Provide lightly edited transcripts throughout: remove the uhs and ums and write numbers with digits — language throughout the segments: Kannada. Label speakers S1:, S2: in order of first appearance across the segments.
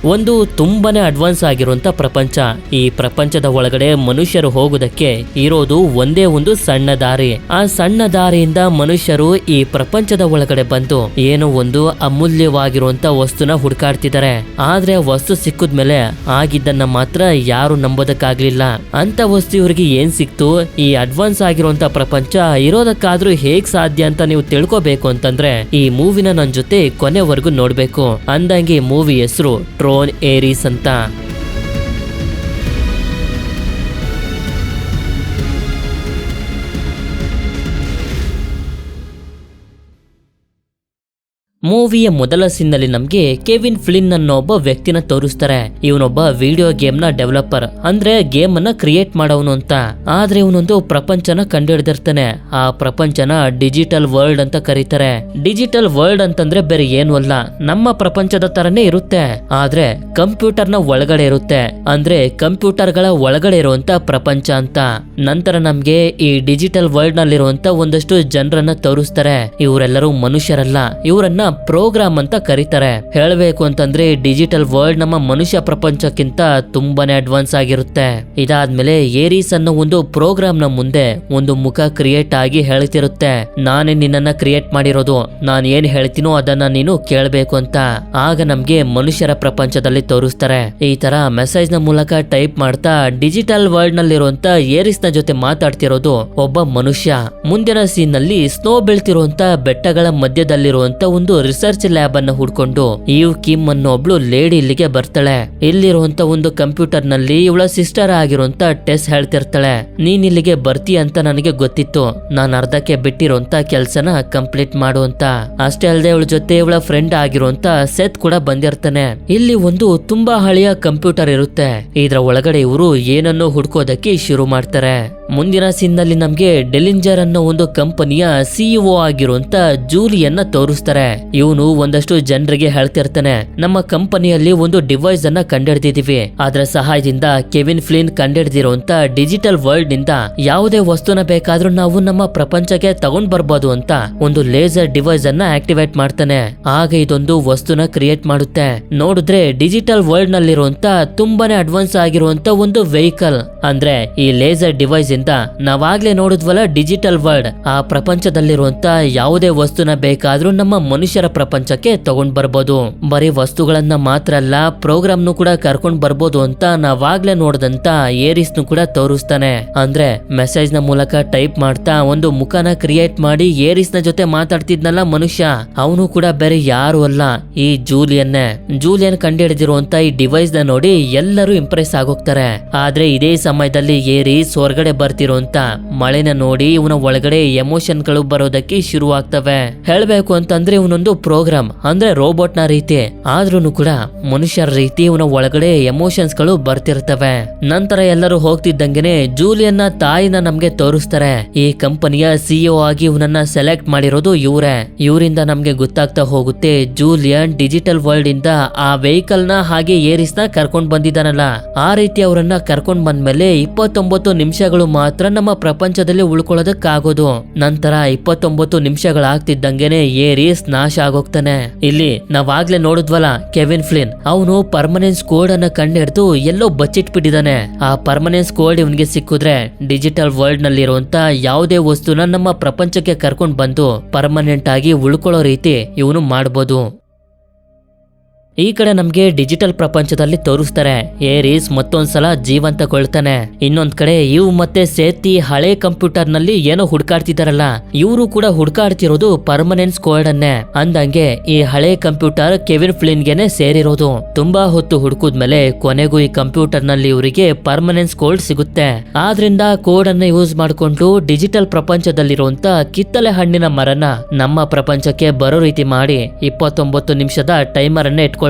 S1: ಒಂದು ತುಂಬಾನೇ ಅಡ್ವಾನ್ಸ್ ಆಗಿರುವಂತ ಪ್ರಪಂಚ. ಈ ಪ್ರಪಂಚದ ಒಳಗಡೆ ಮನುಷ್ಯರು ಹೋಗೋದಕ್ಕೆ ಇರೋದು ಒಂದೇ ಒಂದು ಸಣ್ಣ ದಾರಿ. ಆ ಸಣ್ಣ ದಾರಿಯಿಂದ ಮನುಷ್ಯರು ಈ ಪ್ರಪಂಚದ ಒಳಗಡೆ ಬಂದು ಏನೋ ಒಂದು ಅಮೂಲ್ಯವಾಗಿರುವಂತ ವಸ್ತುನ ಹುಡುಕಾಡ್ತಿದ್ದಾರೆ. ಆದ್ರೆ ವಸ್ತು ಸಿಕ್ಕಿದ್ಮೇಲೆ ಆಗಿದ್ದನ್ನ ಮಾತ್ರ ಯಾರು ನಂಬೋದಕ್ಕಾಗ್ಲಿಲ್ಲ. ಅಂತ ವಸ್ತು ಇವ್ರಿಗೆ ಏನ್ ಸಿಕ್ತು? ಈ ಅಡ್ವಾನ್ಸ್ ಆಗಿರುವಂತ ಪ್ರಪಂಚ ಇರೋದಕ್ಕಾದ್ರೂ ಹೇಗ್ ಸಾಧ್ಯ ಅಂತ ನೀವು ತಿಳ್ಕೋಬೇಕು ಅಂತಂದ್ರೆ ಈ ಮೂವಿನ ನನ್ ಜೊತೆ ಕೊನೆವರೆಗೂ ನೋಡ್ಬೇಕು. ಅಂದಂಗೆ ಮೂವಿ ಹೆಸರು ಟ್ರೋನ್ ಏರಿಸ್ ಅಂತ. ಮೂವಿಯ ಮೊದಲ ಸೀನ್ನಲ್ಲಿ ನಮ್ಗೆ ಕೆವಿನ್ ಫ್ಲಿನ್ ಅನ್ನೋ ಒಬ್ಬ ವ್ಯಕ್ತಿನ ತೋರಿಸ್ತಾರೆ. ಇವನೊಬ್ಬ ವಿಡಿಯೋ ಗೇಮ್ ನ ಡೆವಲಪರ್, ಅಂದ್ರೆ ಗೇಮ್ ಅನ್ನ ಕ್ರಿಯೇಟ್ ಮಾಡೋನು ಅಂತ. ಆದ್ರೆ ಇವನೊಂದು ಪ್ರಪಂಚನ ಕಂಡುಹಿಡಿದಿರ್ತಾನೆ. ಆ ಪ್ರಪಂಚನ ಡಿಜಿಟಲ್ ವರ್ಲ್ಡ್ ಅಂತ ಕರೀತಾರೆ. ಡಿಜಿಟಲ್ ವರ್ಲ್ಡ್ ಅಂತಂದ್ರೆ ಬೇರೆ ಏನು ಅಲ್ಲ, ನಮ್ಮ ಪ್ರಪಂಚದ ತರನೇ ಇರುತ್ತೆ, ಆದ್ರೆ ಕಂಪ್ಯೂಟರ್ ನ ಒಳಗಡೆ ಇರುತ್ತೆ. ಅಂದ್ರೆ ಕಂಪ್ಯೂಟರ್ ಗಳ ಒಳಗಡೆ ಇರುವಂತ ಪ್ರಪಂಚ ಅಂತ. ನಂತರ ನಮ್ಗೆ ಈ ಡಿಜಿಟಲ್ ವರ್ಲ್ಡ್ ನಲ್ಲಿರುವಂತ ಒಂದಷ್ಟು ಜನರನ್ನ ತೋರಿಸ್ತಾರೆ. ಇವರೆಲ್ಲರೂ ಮನುಷ್ಯರಲ್ಲ, ಇವರನ್ನ ಪ್ರೋಗ್ರಾಮ್ ಅಂತ ಕರೀತಾರೆ. ಹೇಳಬೇಕು ಅಂತಂದ್ರೆ ಡಿಜಿಟಲ್ ವರ್ಲ್ಡ್ ನಮ್ಮ ಮನುಷ್ಯ ಪ್ರಪಂಚಕ್ಕಿಂತ ತುಂಬಾನೇ ಅಡ್ವಾನ್ಸ್ ಆಗಿರುತ್ತೆ. ಇದಾದ್ಮೇಲೆ ಏರಿಸ್ ಅನ್ನೋ ಒಂದು ಪ್ರೋಗ್ರಾಮ್ ನ ಮುಂದೆ ಒಂದು ಮುಖ ಕ್ರಿಯೇಟ್ ಆಗಿ ಹೇಳ್ತಿರುತ್ತೆ, ನಾನೇ ನಿನ್ನನ್ನ ಕ್ರಿಯೇಟ್ ಮಾಡಿರೋದು, ನಾನು ಏನ್ ಹೇಳ್ತೀನೋ ಅದನ್ನ ನೀನು ಕೇಳಬೇಕು ಅಂತ. ಆಗ ನಮ್ಗೆ ಮನುಷ್ಯರ ಪ್ರಪಂಚದಲ್ಲಿ ತೋರಿಸ್ತಾರೆ. ಈ ತರ ಮೆಸೇಜ್ ನ ಮೂಲಕ ಟೈಪ್ ಮಾಡ್ತಾ ಡಿಜಿಟಲ್ ವರ್ಲ್ಡ್ ನಲ್ಲಿರುವಂತ ಏರಿಸ್ ನ ಜೊತೆ ಮಾತಾಡ್ತಿರೋದು ಒಬ್ಬ ಮನುಷ್ಯ. ಮುಂದಿನ ಸೀನ್ ನಲ್ಲಿ ಸ್ನೋ ಬೀಳ್ತಿರುವಂತ ಬೆಟ್ಟಗಳ ಮಧ್ಯದಲ್ಲಿರುವಂತ ಒಂದು ರಿಸರ್ಚ್ ಲ್ಯಾಬ್ ಅನ್ನು ಹುಡ್ಕೊಂಡು ಈವ್ ಕಿಮ್ ಅನ್ನೋ ಒಬ್ಳು ಲೇಡಿ ಇಲ್ಲಿಗೆ ಬರ್ತಾಳೆ. ಇಲ್ಲಿರುವಂತ ಒಂದು ಕಂಪ್ಯೂಟರ್ ನಲ್ಲಿ ಇವಳ ಸಿಸ್ಟರ್ ಆಗಿರುವಂತ ಟೆಸ್ ಹೇಳ್ತಿರ್ತಾಳೆ, ನೀನ್ ಇಲ್ಲಿಗೆ ಬರ್ತೀಯ ಅಂತ ನನಗೆ ಗೊತ್ತಿತ್ತು, ನಾನು ಅರ್ಧಕ್ಕೆ ಬಿಟ್ಟಿರುವಂತ ಕೆಲ್ಸನ ಕಂಪ್ಲೀಟ್ ಮಾಡುವಂತ. ಅಷ್ಟೇ ಅಲ್ಲದೆ ಇವಳ ಜೊತೆ ಇವಳ ಫ್ರೆಂಡ್ ಆಗಿರುವಂತ ಸೆತ್ ಕೂಡ ಬಂದಿರ್ತಾನೆ. ಇಲ್ಲಿ ಒಂದು ತುಂಬಾ ಹಳೆಯ ಕಂಪ್ಯೂಟರ್ ಇರುತ್ತೆ. ಇದ್ರ ಒಳಗಡೆ ಇವರು ಏನನ್ನು ಹುಡ್ಕೋದಕ್ಕೆ ಶುರು ಮಾಡ್ತಾರೆ. ಮುಂದಿನ ಸೀನ್ ನಲ್ಲಿ ನಮ್ಗೆ ಡೆಲಿಂಜರ್ ಅನ್ನೋ ಒಂದು ಕಂಪನಿಯ ಸಿಇಒ ಆಗಿರುವಂತ ಜೂಲಿಯನ್ನ ತೋರಿಸ್ತಾರೆ. ಇವನು ಒಂದಷ್ಟು ಜನರಿಗೆ ಹೇಳ್ತಿರ್ತಾನೆ, ನಮ್ಮ ಕಂಪನಿಯಲ್ಲಿ ಒಂದು ಡಿವೈಸ್ ಅನ್ನ ಕಂಡಿಡ್ದಿದೀವಿ, ಅದರ ಸಹಾಯದಿಂದ ಕೆವಿನ್ ಫ್ಲಿನ್ ಕಂಡಿಡ್ದಿರುವಂತ ಡಿಜಿಟಲ್ ವರ್ಲ್ಡ್ ನಿಂದ ಯಾವುದೇ ವಸ್ತುನ ಬೇಕಾದ್ರೂ ನಾವು ನಮ್ಮ ಪ್ರಪಂಚಕ್ಕೆ ತಗೊಂಡ್ ಬರ್ಬೋದು ಅಂತ ಒಂದು ಲೇಸರ್ ಡಿವೈಸ್ ಅನ್ನ ಆಕ್ಟಿವೇಟ್ ಮಾಡ್ತಾನೆ. ಆಗ ಇದೊಂದು ವಸ್ತುನ ಕ್ರಿಯೇಟ್ ಮಾಡುತ್ತೆ. ನೋಡಿದ್ರೆ ಡಿಜಿಟಲ್ ವರ್ಲ್ಡ್ ನಲ್ಲಿರುವಂತ ತುಂಬಾನೇ ಅಡ್ವಾನ್ಸ್ ಆಗಿರುವಂತ ಒಂದು ವೆಹಿಕಲ್. ಅಂದ್ರೆ ಈ ಲೇಸರ್ ಡಿವೈಸ್ ಇಂದ ನಾವಾಗ್ಲೇ ನೋಡಿದ್ವಲ್ಲ ಡಿಜಿಟಲ್ ವರ್ಲ್ಡ್, ಆ ಪ್ರಪಂಚದಲ್ಲಿರುವಂತ ಯಾವುದೇ ವಸ್ತುನ ಬೇಕಾದ್ರೂ ನಮ್ಮ ಮನುಷ್ಯರ ಪ್ರಪಂಚಕ್ಕೆ ತಗೊಂಡ್ ಬರ್ಬೋದು. ಬರೀ ವಸ್ತುಗಳನ್ನ ಮಾತ್ರ ಅಲ್ಲ, ಪ್ರೋಗ್ರಾಮ್ ನು ಕೂಡ ಕರ್ಕೊಂಡ್ ಬರ್ಬೋದು ಅಂತ ನಾವಾಗ್ಲೇ ನೋಡಿದಂತ ಏರಿಸ್ ನು ಕೂಡ ತೋರಿಸ್ತಾನೆ. ಅಂದ್ರೆ ಮೆಸೇಜ್ ನ ಮೂಲಕ ಟೈಪ್ ಮಾಡ್ತಾ ಒಂದು ಮುಖನ ಕ್ರಿಯೇಟ್ ಮಾಡಿ ಏರಿಸ್ ನ ಜೊತೆ ಮಾತಾಡ್ತಿದ್ನಲ್ಲ ಮನುಷ್ಯ, ಅವನು ಕೂಡ ಬೇರೆ ಯಾರು ಅಲ್ಲ, ಈ ಜೂಲಿಯನ್ ಕಂಡುಹಿಡಿದಿರುವಂತ ಈ ಡಿವೈಸ್ ನ ನೋಡಿ ಎಲ್ಲರೂ ಇಂಪ್ರೆಸ್ ಆಗೋಗ್ತಾರೆ. ಆದ್ರೆ ಇದೇ ಸಮಯದಲ್ಲಿ ಏರಿಸ್ ಹೊರಗಡೆ ಬರ್ತಿರುವಂತ ಮಳೆನ ನೋಡಿ ಇವನ ಒಳಗಡೆ ಎಮೋಷನ್ ಗಳು ಬರೋದಕ್ಕೆ ಶುರು ಆಗ್ತವೆ. ಹೇಳ್ಬೇಕು ಅಂತಂದ್ರೆ ಇವನೊಂದು ಪ್ರೋಗ್ರಾಮ್, ಅಂದ್ರೆ ರೋಬೋಟ್ ನ ರೀತಿ, ಆದ್ರೂ ಕೂಡ ಮನುಷ್ಯರ ರೀತಿ ಇವನ ಒಳಗಡೆ ಎಮೋಷನ್ಸ್ ಗಳು ಬರ್ತಿರ್ತವೆ. ನಂತರ ಎಲ್ಲರೂ ಹೋಗ್ತಿದ್ದಂಗೆನೆ ಜೂಲಿಯನ್ನ ತಾಯಿನ ನಮ್ಗೆ ತೋರಿಸ್ತಾರೆ. ಈ ಕಂಪನಿಯ ಸಿಇಒ ಆಗಿ ಇವನನ್ನ ಸೆಲೆಕ್ಟ್ ಮಾಡಿರೋದು ಇವರೇ. ಇವರಿಂದ ನಮ್ಗೆ ಗೊತ್ತಾಗ್ತಾ ಹೋಗುತ್ತೆ ಜೂಲಿಯನ್ ಡಿಜಿಟಲ್ ವರ್ಲ್ಡ್ ಇಂದ ಆ ವೆಹಿಕಲ್ ನ ಹಾಗೆ ಏರಿಸ್ ನ ಕರ್ಕೊಂಡ್ ಬಂದಿದ್ದಾನಲ್ಲ, ಆ ರೀತಿ ಅವರನ್ನ ಕರ್ಕೊಂಡ್ ಬಂದ್ಮೇಲೆ 29 ನಿಮಿಷಗಳು ಮಾತ್ರ ನಮ್ಮ ಪ್ರಪಂಚದಲ್ಲಿ ಉಳ್ಕೊಳ್ಳೋದಕ್ಕಾಗೋದು. ನಂತರ 29 ನಿಮಿಷಗಳಾಗ್ತಿದ್ದಂಗೆನೆ ಏರಿಸ್ ನಾಶ ಆಗೋಗ್ತಾನೆ. ಇಲ್ಲಿ ನಾವಾಗ್ಲೇ ನೋಡಿದ್ವಲ್ಲ ಕೆವಿನ್ ಫ್ಲಿನ್, ಅವನು ಪರ್ಮನೆನ್ಸ್ ಕೋಡ್ ಅನ್ನ ಕಂಡಿಡ್ದು ಎಲ್ಲೋ ಬಚ್ಚಿಟ್ಬಿಟ್ಟಿದ್ದಾನೆ. ಆ ಪರ್ಮನೆನ್ಸ್ ಕೋಡ್ ಇವನ್ಗೆ ಸಿಕ್ಕಿದ್ರೆ ಡಿಜಿಟಲ್ ವರ್ಲ್ಡ್ ನಲ್ಲಿರುವಂತ ಯಾವುದೇ ವಸ್ತುನ ನಮ್ಮ ಪ್ರಪಂಚಕ್ಕೆ ಕರ್ಕೊಂಡ್ ಬಂದು ಪರ್ಮನೆಂಟ್ ಆಗಿ ಉಳ್ಕೊಳ್ಳೋ ರೀತಿ ಇವನು ಮಾಡ್ಬೋದು. ಈ ಕಡೆ ನಮ್ಗೆ ಡಿಜಿಟಲ್ ಪ್ರಪಂಚದಲ್ಲಿ ತೋರಿಸ್ತಾರೆ ಏರಿಸ್ ಮತ್ತೊಂದ್ಸಲ ಜೀವಂತಗೊಳ್ತಾನೆ. ಇನ್ನೊಂದ್ ಕಡೆ ಇವ್ ಮತ್ತೆ ಸೇತಿ ಹಳೆ ಕಂಪ್ಯೂಟರ್ ನಲ್ಲಿ ಏನೋ ಹುಡ್ಕಾಡ್ತಿದಾರಲ್ಲ, ಇವರು ಕೂಡ ಹುಡ್ಕಾಡ್ತಿರೋದು ಪರ್ಮನೆನ್ಸ್ ಕೋಡ್ ಅನ್ನೇ. ಅಂದಂಗೆ ಈ ಹಳೆ ಕಂಪ್ಯೂಟರ್ ಕೆವಿನ್ ಫ್ಲಿನ್ ಗೆನೆ ಸೇರಿರೋದು. ತುಂಬಾ ಹೊತ್ತು ಹುಡುಕುದ್ಮೇಲೆ ಕೊನೆಗೂ ಈ ಕಂಪ್ಯೂಟರ್ ನಲ್ಲಿ ಇವರಿಗೆ ಪರ್ಮನೆನ್ಸ್ ಕೋಡ್ ಸಿಗುತ್ತೆ. ಆದ್ರಿಂದ ಕೋಡ್ ಅನ್ನ ಯೂಸ್ ಮಾಡ್ಕೊಂಡು ಡಿಜಿಟಲ್ ಪ್ರಪಂಚದಲ್ಲಿರುವಂತ ಕಿತ್ತಲೆ ಹಣ್ಣಿನ ಮರನ ನಮ್ಮ ಪ್ರಪಂಚಕ್ಕೆ ಬರೋ ರೀತಿ ಮಾಡಿ 29 ನಿಮಿಷದ ಟೈಮರ್ ಅನ್ನ ಇಟ್ಕೊಳ್ತಾರೆ.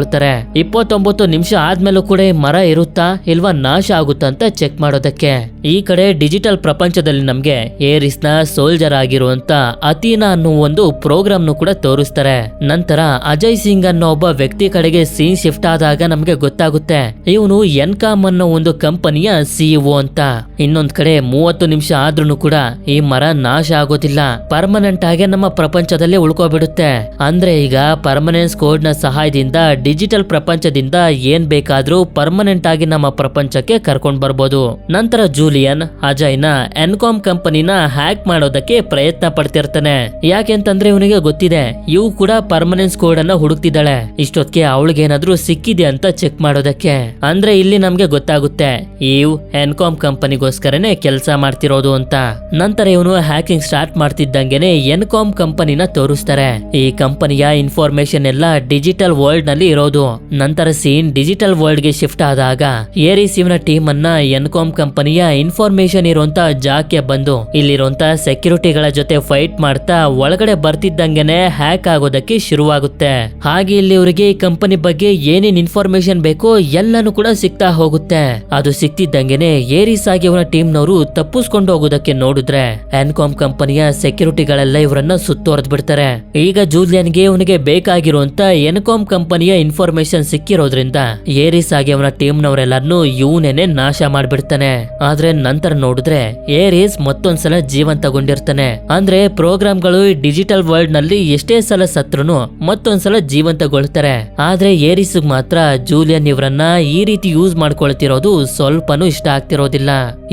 S1: 29 ನಿಮಿಷ ಆದ್ಮೇಲೂ ಕೂಡ ಮರ ಇರುತ್ತಾ ಇಲ್ವಾ ನಾಶ ಆಗುತ್ತಾ ಅಂತ ಚೆಕ್ ಮಾಡೋದಕ್ಕೆ. ಈ ಕಡೆ ಡಿಜಿಟಲ್ ಪ್ರಪಂಚದಲ್ಲಿ ನಮ್ಗೆ ಏರಿಸ್ ನ ಸೋಲ್ಜರ್ ಆಗಿರುವಂತ ಅತೀನಾ ಅನ್ನೋ ಒಂದು ಪ್ರೋಗ್ರಾಮ್ ನು ಕೂಡ ತೋರಿಸ್ತಾರೆ. ನಂತರ ಅಜಯ್ ಸಿಂಗ್ ಅನ್ನೋ ಒಬ್ಬ ವ್ಯಕ್ತಿ ಕಡೆಗೆ ಸೀನ್ ಶಿಫ್ಟ್ ಆದಾಗ ನಮ್ಗೆ ಗೊತ್ತಾಗುತ್ತೆ ಇವನು ಎನ್ಕಾಮ್ ಅನ್ನೋ ಒಂದು ಕಂಪನಿಯ ಸಿಇಒ ಅಂತ. ಇನ್ನೊಂದ್ ಕಡೆ 30 ನಿಮಿಷ ಆದ್ರೂ ಕೂಡ ಈ ಮರ ನಾಶ ಆಗೋದಿಲ್ಲ, ಪರ್ಮನೆಂಟ್ ಆಗಿ ನಮ್ಮ ಪ್ರಪಂಚದಲ್ಲಿ ಉಳ್ಕೋಬಿಡುತ್ತೆ. ಅಂದ್ರೆ ಈಗ ಪರ್ಮನೆನ್ಸ್ ಕೋಡ್ ನ ಸಹಾಯದಿಂದ ಡಿಜಿಟಲ್ ಪ್ರಪಂಚದಿಂದ ಏನ್ ಬೇಕಾದ್ರೂ ಪರ್ಮನೆಂಟ್ ಆಗಿ ನಮ್ಮ ಪ್ರಪಂಚಕ್ಕೆ ಕರ್ಕೊಂಡ್ ಬರ್ಬೋದು. ನಂತರ ಜೂಲಿಯನ್ ಅಜಯ್ನ ಎನ್ಕಾಮ್ ಕಂಪನಿನ ಹ್ಯಾಕ್ ಮಾಡೋದಕ್ಕೆ ಪ್ರಯತ್ನ ಪಡ್ತಿರ್ತಾನೆ. ಯಾಕೆಂತಂದ್ರೆ ಇವನಿಗೆ ಗೊತ್ತಿದೆ ಇವು ಕೂಡ ಪರ್ಮನೆನ್ಸ್ ಕೋಡ್ ಅನ್ನ ಹುಡುಕ್ತಿದ್ದಾಳೆ. ಇಷ್ಟೊತ್ತಿಗೆ ಅವಳಿಗೇನಾದ್ರೂ ಸಿಕ್ಕಿದೆ ಅಂತ ಚೆಕ್ ಮಾಡೋದಕ್ಕೆ. ಅಂದ್ರೆ ಇಲ್ಲಿ ನಮ್ಗೆ ಗೊತ್ತಾಗುತ್ತೆ ಇವ್ ಎನ್ಕಾಮ್ ಕಂಪನಿಗೋಸ್ಕರನೇ ಕೆಲಸ ಮಾಡ್ತಿರೋದು ಅಂತ. ನಂತರ ಇವನು ಹ್ಯಾಕಿಂಗ್ ಸ್ಟಾರ್ಟ್ ಮಾಡ್ತಿದ್ದಂಗೆನೆ ಎನ್ಕಾಮ್ ಕಂಪನಿನ ತೋರಿಸ್ತಾರೆ. ಈ ಕಂಪನಿಯ ಇನ್ಫಾರ್ಮೇಶನ್ ಎಲ್ಲ ಡಿಜಿಟಲ್ ವರ್ಲ್ಡ್ ನಲ್ಲಿ ಇರೋದು. ನಂತರ ಸೀನ್ ಡಿಜಿಟಲ್ ವರ್ಲ್ಡ್ ಗೆ ಶಿಫ್ಟ್ ಆದಾಗ ಏರಿಸ್ ಇವನ ಟೀಮ್ ಅನ್ನ ಎನ್ಕಾಮ್ ಕಂಪನಿಯ ಇನ್ಫಾರ್ಮೇಶನ್ ಇರುವಂತ ಜಾಗಕ್ಕೆ ಬಂದು ಇಲ್ಲಿರುವಂತ ಸೆಕ್ಯೂರಿಟಿಗಳ ಜೊತೆ ಫೈಟ್ ಮಾಡ್ತಾ ಒಳಗಡೆ ಬರ್ತಿದ್ದಂಗೆನೆ ಹ್ಯಾಕ್ ಆಗೋದಕ್ಕೆ ಶುರುವಾಗುತ್ತೆ. ಹಾಗೆ ಇಲ್ಲಿ ಇವರಿಗೆ ಈ ಕಂಪನಿ ಬಗ್ಗೆ ಏನೇನ್ ಇನ್ಫಾರ್ಮೇಶನ್ ಬೇಕೋ ಎಲ್ಲಾನು ಕೂಡ ಸಿಗ್ತಾ ಹೋಗುತ್ತೆ. ಅದು ಸಿಕ್ತಿದ್ದಂಗೆನೆ ಏರಿಸ್ ಆಗಿ ಇವನ ಟೀಮ್ ನವರು ತಪ್ಪಿಸ್ಕೊಂಡು ಹೋಗೋದಕ್ಕೆ ನೋಡಿದ್ರೆ ಎನ್ಕಾಮ್ ಕಂಪನಿಯ ಸೆಕ್ಯೂರಿಟಿಗಳೆಲ್ಲ ಇವರನ್ನ ಸುತ್ತುವರೆದ್ ಬಿಡ್ತಾರೆ. ಈಗ ಜೂಲಿಯನ್ಗೆ ಅವನಿಗೆ ಬೇಕಾಗಿರುವಂತ ಎನ್ಕಾಮ್ ಕಂಪನಿಯ ಇನ್ಫಾರ್ಮೇಶನ್ ಸಿಕ್ಕಿರೋದ್ರಿಂದ ಏರಿಸ್ ಆಗಿ ಅವನ ಟೀಮ್ ನವರೆಲ್ಲರನ್ನು ಇವನೇನೆ ನಾಶ ಮಾಡ್ಬಿಡ್ತಾನೆ. ಆದ್ರೆ ನಂತರ ನೋಡಿದ್ರೆ ಏರಿಸ್ ಮತ್ತೊಂದ್ಸಲ ಜೀವಂತಗೊಂಡಿರ್ತಾನೆ. ಅಂದ್ರೆ ಪ್ರೋಗ್ರಾಮ್ಗಳು ಡಿಜಿಟಲ್ ವರ್ಲ್ಡ್ ನಲ್ಲಿ ಎಷ್ಟೇ ಸಲ ಸತ್ರುನು ಮತ್ತೊಂದ್ಸಲ ಜೀವಂತಗೊಳ್ತಾರೆ. ಆದ್ರೆ ಏರಿಸ್ ಮಾತ್ರ ಜೂಲಿಯನ್ ಇವರನ್ನ ಈ ರೀತಿ ಯೂಸ್ ಮಾಡ್ಕೊಳ್ತಿರೋದು ಸ್ವಲ್ಪನೂ ಇಷ್ಟ ಆಗ್ತಿರೋದಿಲ್ಲ.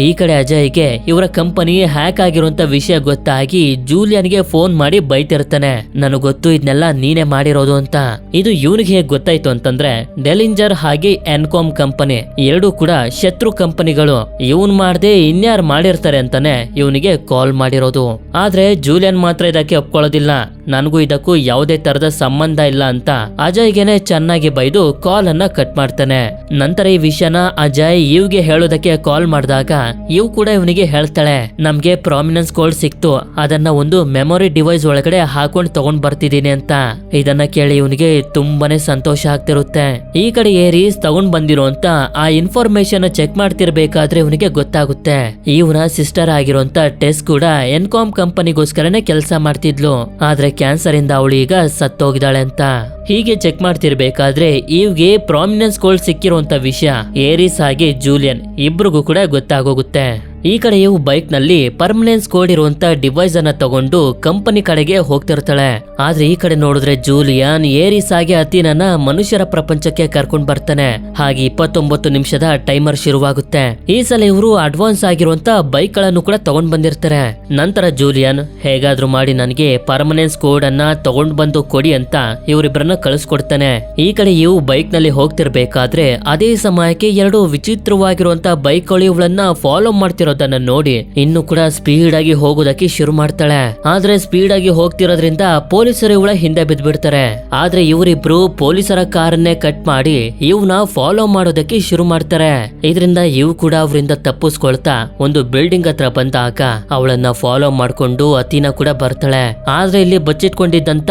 S1: ಈ ಕಡೆ ಅಜಯ್ಗೆ ಇವರ ಕಂಪನಿ ಹ್ಯಾಕ್ ಆಗಿರುವಂತ ವಿಷಯ ಗೊತ್ತಾಗಿ ಜೂಲಿಯನ್ಗೆ ಫೋನ್ ಮಾಡಿ ಬೈತಿರ್ತಾನೆ. ನನಗೆ ಗೊತ್ತು ಇದನ್ನೆಲ್ಲ ನೀನೇ ಮಾಡಿರೋದು ಅಂತ. ಇದು ಇವನಿಗೆ ಹೇಗೆ ಗೊತ್ತಾಯ್ತು ಅಂತಂದ್ರೆ ಡೆಲಿಂಜರ್ ಹಾಗೆ ಎನ್ಕಾಮ್ ಕಂಪನಿ ಎರಡೂ ಕೂಡ ಶತ್ರು ಕಂಪನಿಗಳು. ಇವನ್ ಮಾಡದೆ ಇನ್ಯಾರು ಮಾಡಿರ್ತಾರೆ ಅಂತಾನೆ ಇವನಿಗೆ ಕಾಲ್ ಮಾಡಿರೋದು. ಆದ್ರೆ ಜೂಲಿಯನ್ ಮಾತ್ರ ಇದಕ್ಕೆ ಒಪ್ಕೊಳ್ಳೋದಿಲ್ಲ. ನನಗೂ ಇದಕ್ಕೂ ಯಾವುದೇ ತರದ ಸಂಬಂಧ ಇಲ್ಲ ಅಂತ ಅಜಯ್ಗೆನೆ ಚೆನ್ನಾಗಿ ಬೈದು ಕಾಲ್ ಅನ್ನ ಕಟ್ ಮಾಡ್ತಾನೆ. ನಂತರ ಈ ವಿಷಯನ ಅಜಯ್ ಇವ್ಗೆ ಹೇಳೋದಕ್ಕೆ ಕಾಲ್ ಮಾಡಿದಾಗ ಇವ್ ಕೂಡ ಇವನಿಗೆ ಹೇಳ್ತಾಳೆ ನಮ್ಗೆ ಪ್ರಾಮಿನೆನ್ಸ್ ಕೋಡ್ ಸಿಕ್ತು, ಅದನ್ನ ಒಂದು ಮೆಮೊರಿ ಡಿವೈಸ್ ಒಳಗಡೆ ಹಾಕೊಂಡು ತಗೊಂಡ್ ಬರ್ತಿದ್ದೀನಿ ಅಂತ. ಇದನ್ನ ಕೇಳಿ ಇವನಿಗೆ ತುಂಬಾನೇ ಸಂತೋಷ ಆಗ್ತಿರುತ್ತೆ. ಈ ಕಡೆ ಏರಿಸ್ ತಗೊಂಡ್ ಬಂದಿರುವಂತ ಆ ಇನ್ಫಾರ್ಮೇಶನ್ ಚೆಕ್ ಮಾಡ್ತಿರ್ಬೇಕಾದ್ರೆ ಇವನಿಗೆ ಗೊತ್ತಾಗುತ್ತೆ ಇವನ ಸಿಸ್ಟರ್ ಆಗಿರುವಂತ ಟೆಸ್ ಕೂಡ ಎನ್ಕಾಮ್ ಕಂಪನಿಗೋಸ್ಕರನೇ ಕೆಲಸ ಮಾಡ್ತಿದ್ಲು. ಆದ್ರೆ ಕ್ಯಾನ್ಸರ್ ಇಂದ ಅವಳು ಈಗ ಸತ್ತೋಗಿದ್ದಾಳೆ ಅಂತ. ಹೀಗೆ ಚೆಕ್ ಮಾಡ್ತಿರ್ಬೇಕಾದ್ರೆ ಇವ್ಗೆ ಪ್ರಾಮಿನೆನ್ಸ್ ಕೋಡ್ ಸಿಕ್ಕಿರುವಂತ ವಿಷಯ ಏರಿಸ್ ಹಾಗೆ ಜೂಲಿಯನ್ ಇಬ್ರಿಗೂ ಕೂಡ ಗೊತ್ತಾಗೋಗುತ್ತೆ. ಈ ಕಡೆ ಇವು ಬೈಕ್ ನಲ್ಲಿ ಪರ್ಮನೆನ್ಸ್ ಕೋಡ್ ಇರುವಂತ ಡಿವೈಸ್ ಅನ್ನ ತಗೊಂಡು ಕಂಪನಿ ಕಡೆಗೆ ಹೋಗ್ತಿರ್ತಾಳೆ. ಆದ್ರೆ ಈ ಕಡೆ ನೋಡಿದ್ರೆ ಜೂಲಿಯನ್ ಏರಿಸ್ ಆಗಿ ಅತೀನನ್ನ ಮನುಷ್ಯರ ಪ್ರಪಂಚಕ್ಕೆ ಕರ್ಕೊಂಡ್ ಬರ್ತಾನೆ. ಹಾಗೆ 29 ನಿಮಿಷದ ಟೈಮರ್ ಶುರುವಾಗುತ್ತೆ. ಈ ಸಲ ಇವರು ಅಡ್ವಾನ್ಸ್ ಆಗಿರುವಂತ ಬೈಕ್ ಗಳನ್ನು ಕೂಡ ತಗೊಂಡ್ ಬಂದಿರ್ತಾರೆ. ನಂತರ ಜೂಲಿಯನ್ ಹೇಗಾದ್ರೂ ಮಾಡಿ ನನಗೆ ಪರ್ಮನೆನ್ಸ್ ಕೋಡ್ ಅನ್ನ ತಗೊಂಡ್ ಬಂದು ಕೊಡಿ ಅಂತ ಇವರಿಬ್ಬರನ್ನ ಕಳಿಸ್ಕೊಡ್ತಾನೆ. ಈ ಕಡೆ ಇವು ಬೈಕ್ ನಲ್ಲಿ ಹೋಗ್ತಿರ್ಬೇಕಾದ್ರೆ ಅದೇ ಸಮಯಕ್ಕೆ ಎರಡು ವಿಚಿತ್ರವಾಗಿರುವಂತ ಬೈಕ್ ಗಳು ಇವಳನ್ನ ಫಾಲೋ ಮಾಡ್ತಿರೋದನ್ನ ನೋಡಿ ಇನ್ನು ಕೂಡ ಸ್ಪೀಡ್ ಆಗಿ ಹೋಗೋದಕ್ಕೆ ಶುರು ಮಾಡ್ತಾಳೆ. ಆದ್ರೆ ಸ್ಪೀಡ್ ಆಗಿ ಹೋಗ್ತಿರೋದ್ರಿಂದ ಪೊಲೀಸರು ಇವಳ ಹಿಂದೆ ಬಿದ್ದ್ಬಿಡ್ತಾರೆ. ಆದ್ರೆ ಇವರಿಬ್ರು ಪೊಲೀಸರ ಕಾರನ್ನೇ ಕಟ್ ಮಾಡಿ ಇವನ ಫಾಲೋ ಮಾಡೋದಕ್ಕೆ ಶುರು ಮಾಡ್ತಾರೆ. ಇದರಿಂದ ಇವ್ ಕೂಡ ಅವರಿಂದ ತಪ್ಪಿಸ್ಕೊಳ್ತಾ ಒಂದು ಬಿಲ್ಡಿಂಗ್ ಹತ್ರ ಬಂದಾಗ ಅವಳನ್ನ ಫಾಲೋ ಮಾಡ್ಕೊಂಡು ಅತೀನ ಕೂಡ ಬರ್ತಾಳೆ. ಆದ್ರೆ ಇಲ್ಲಿ ಬಚ್ಚಿಟ್ಕೊಂಡಿದ್ದಂತ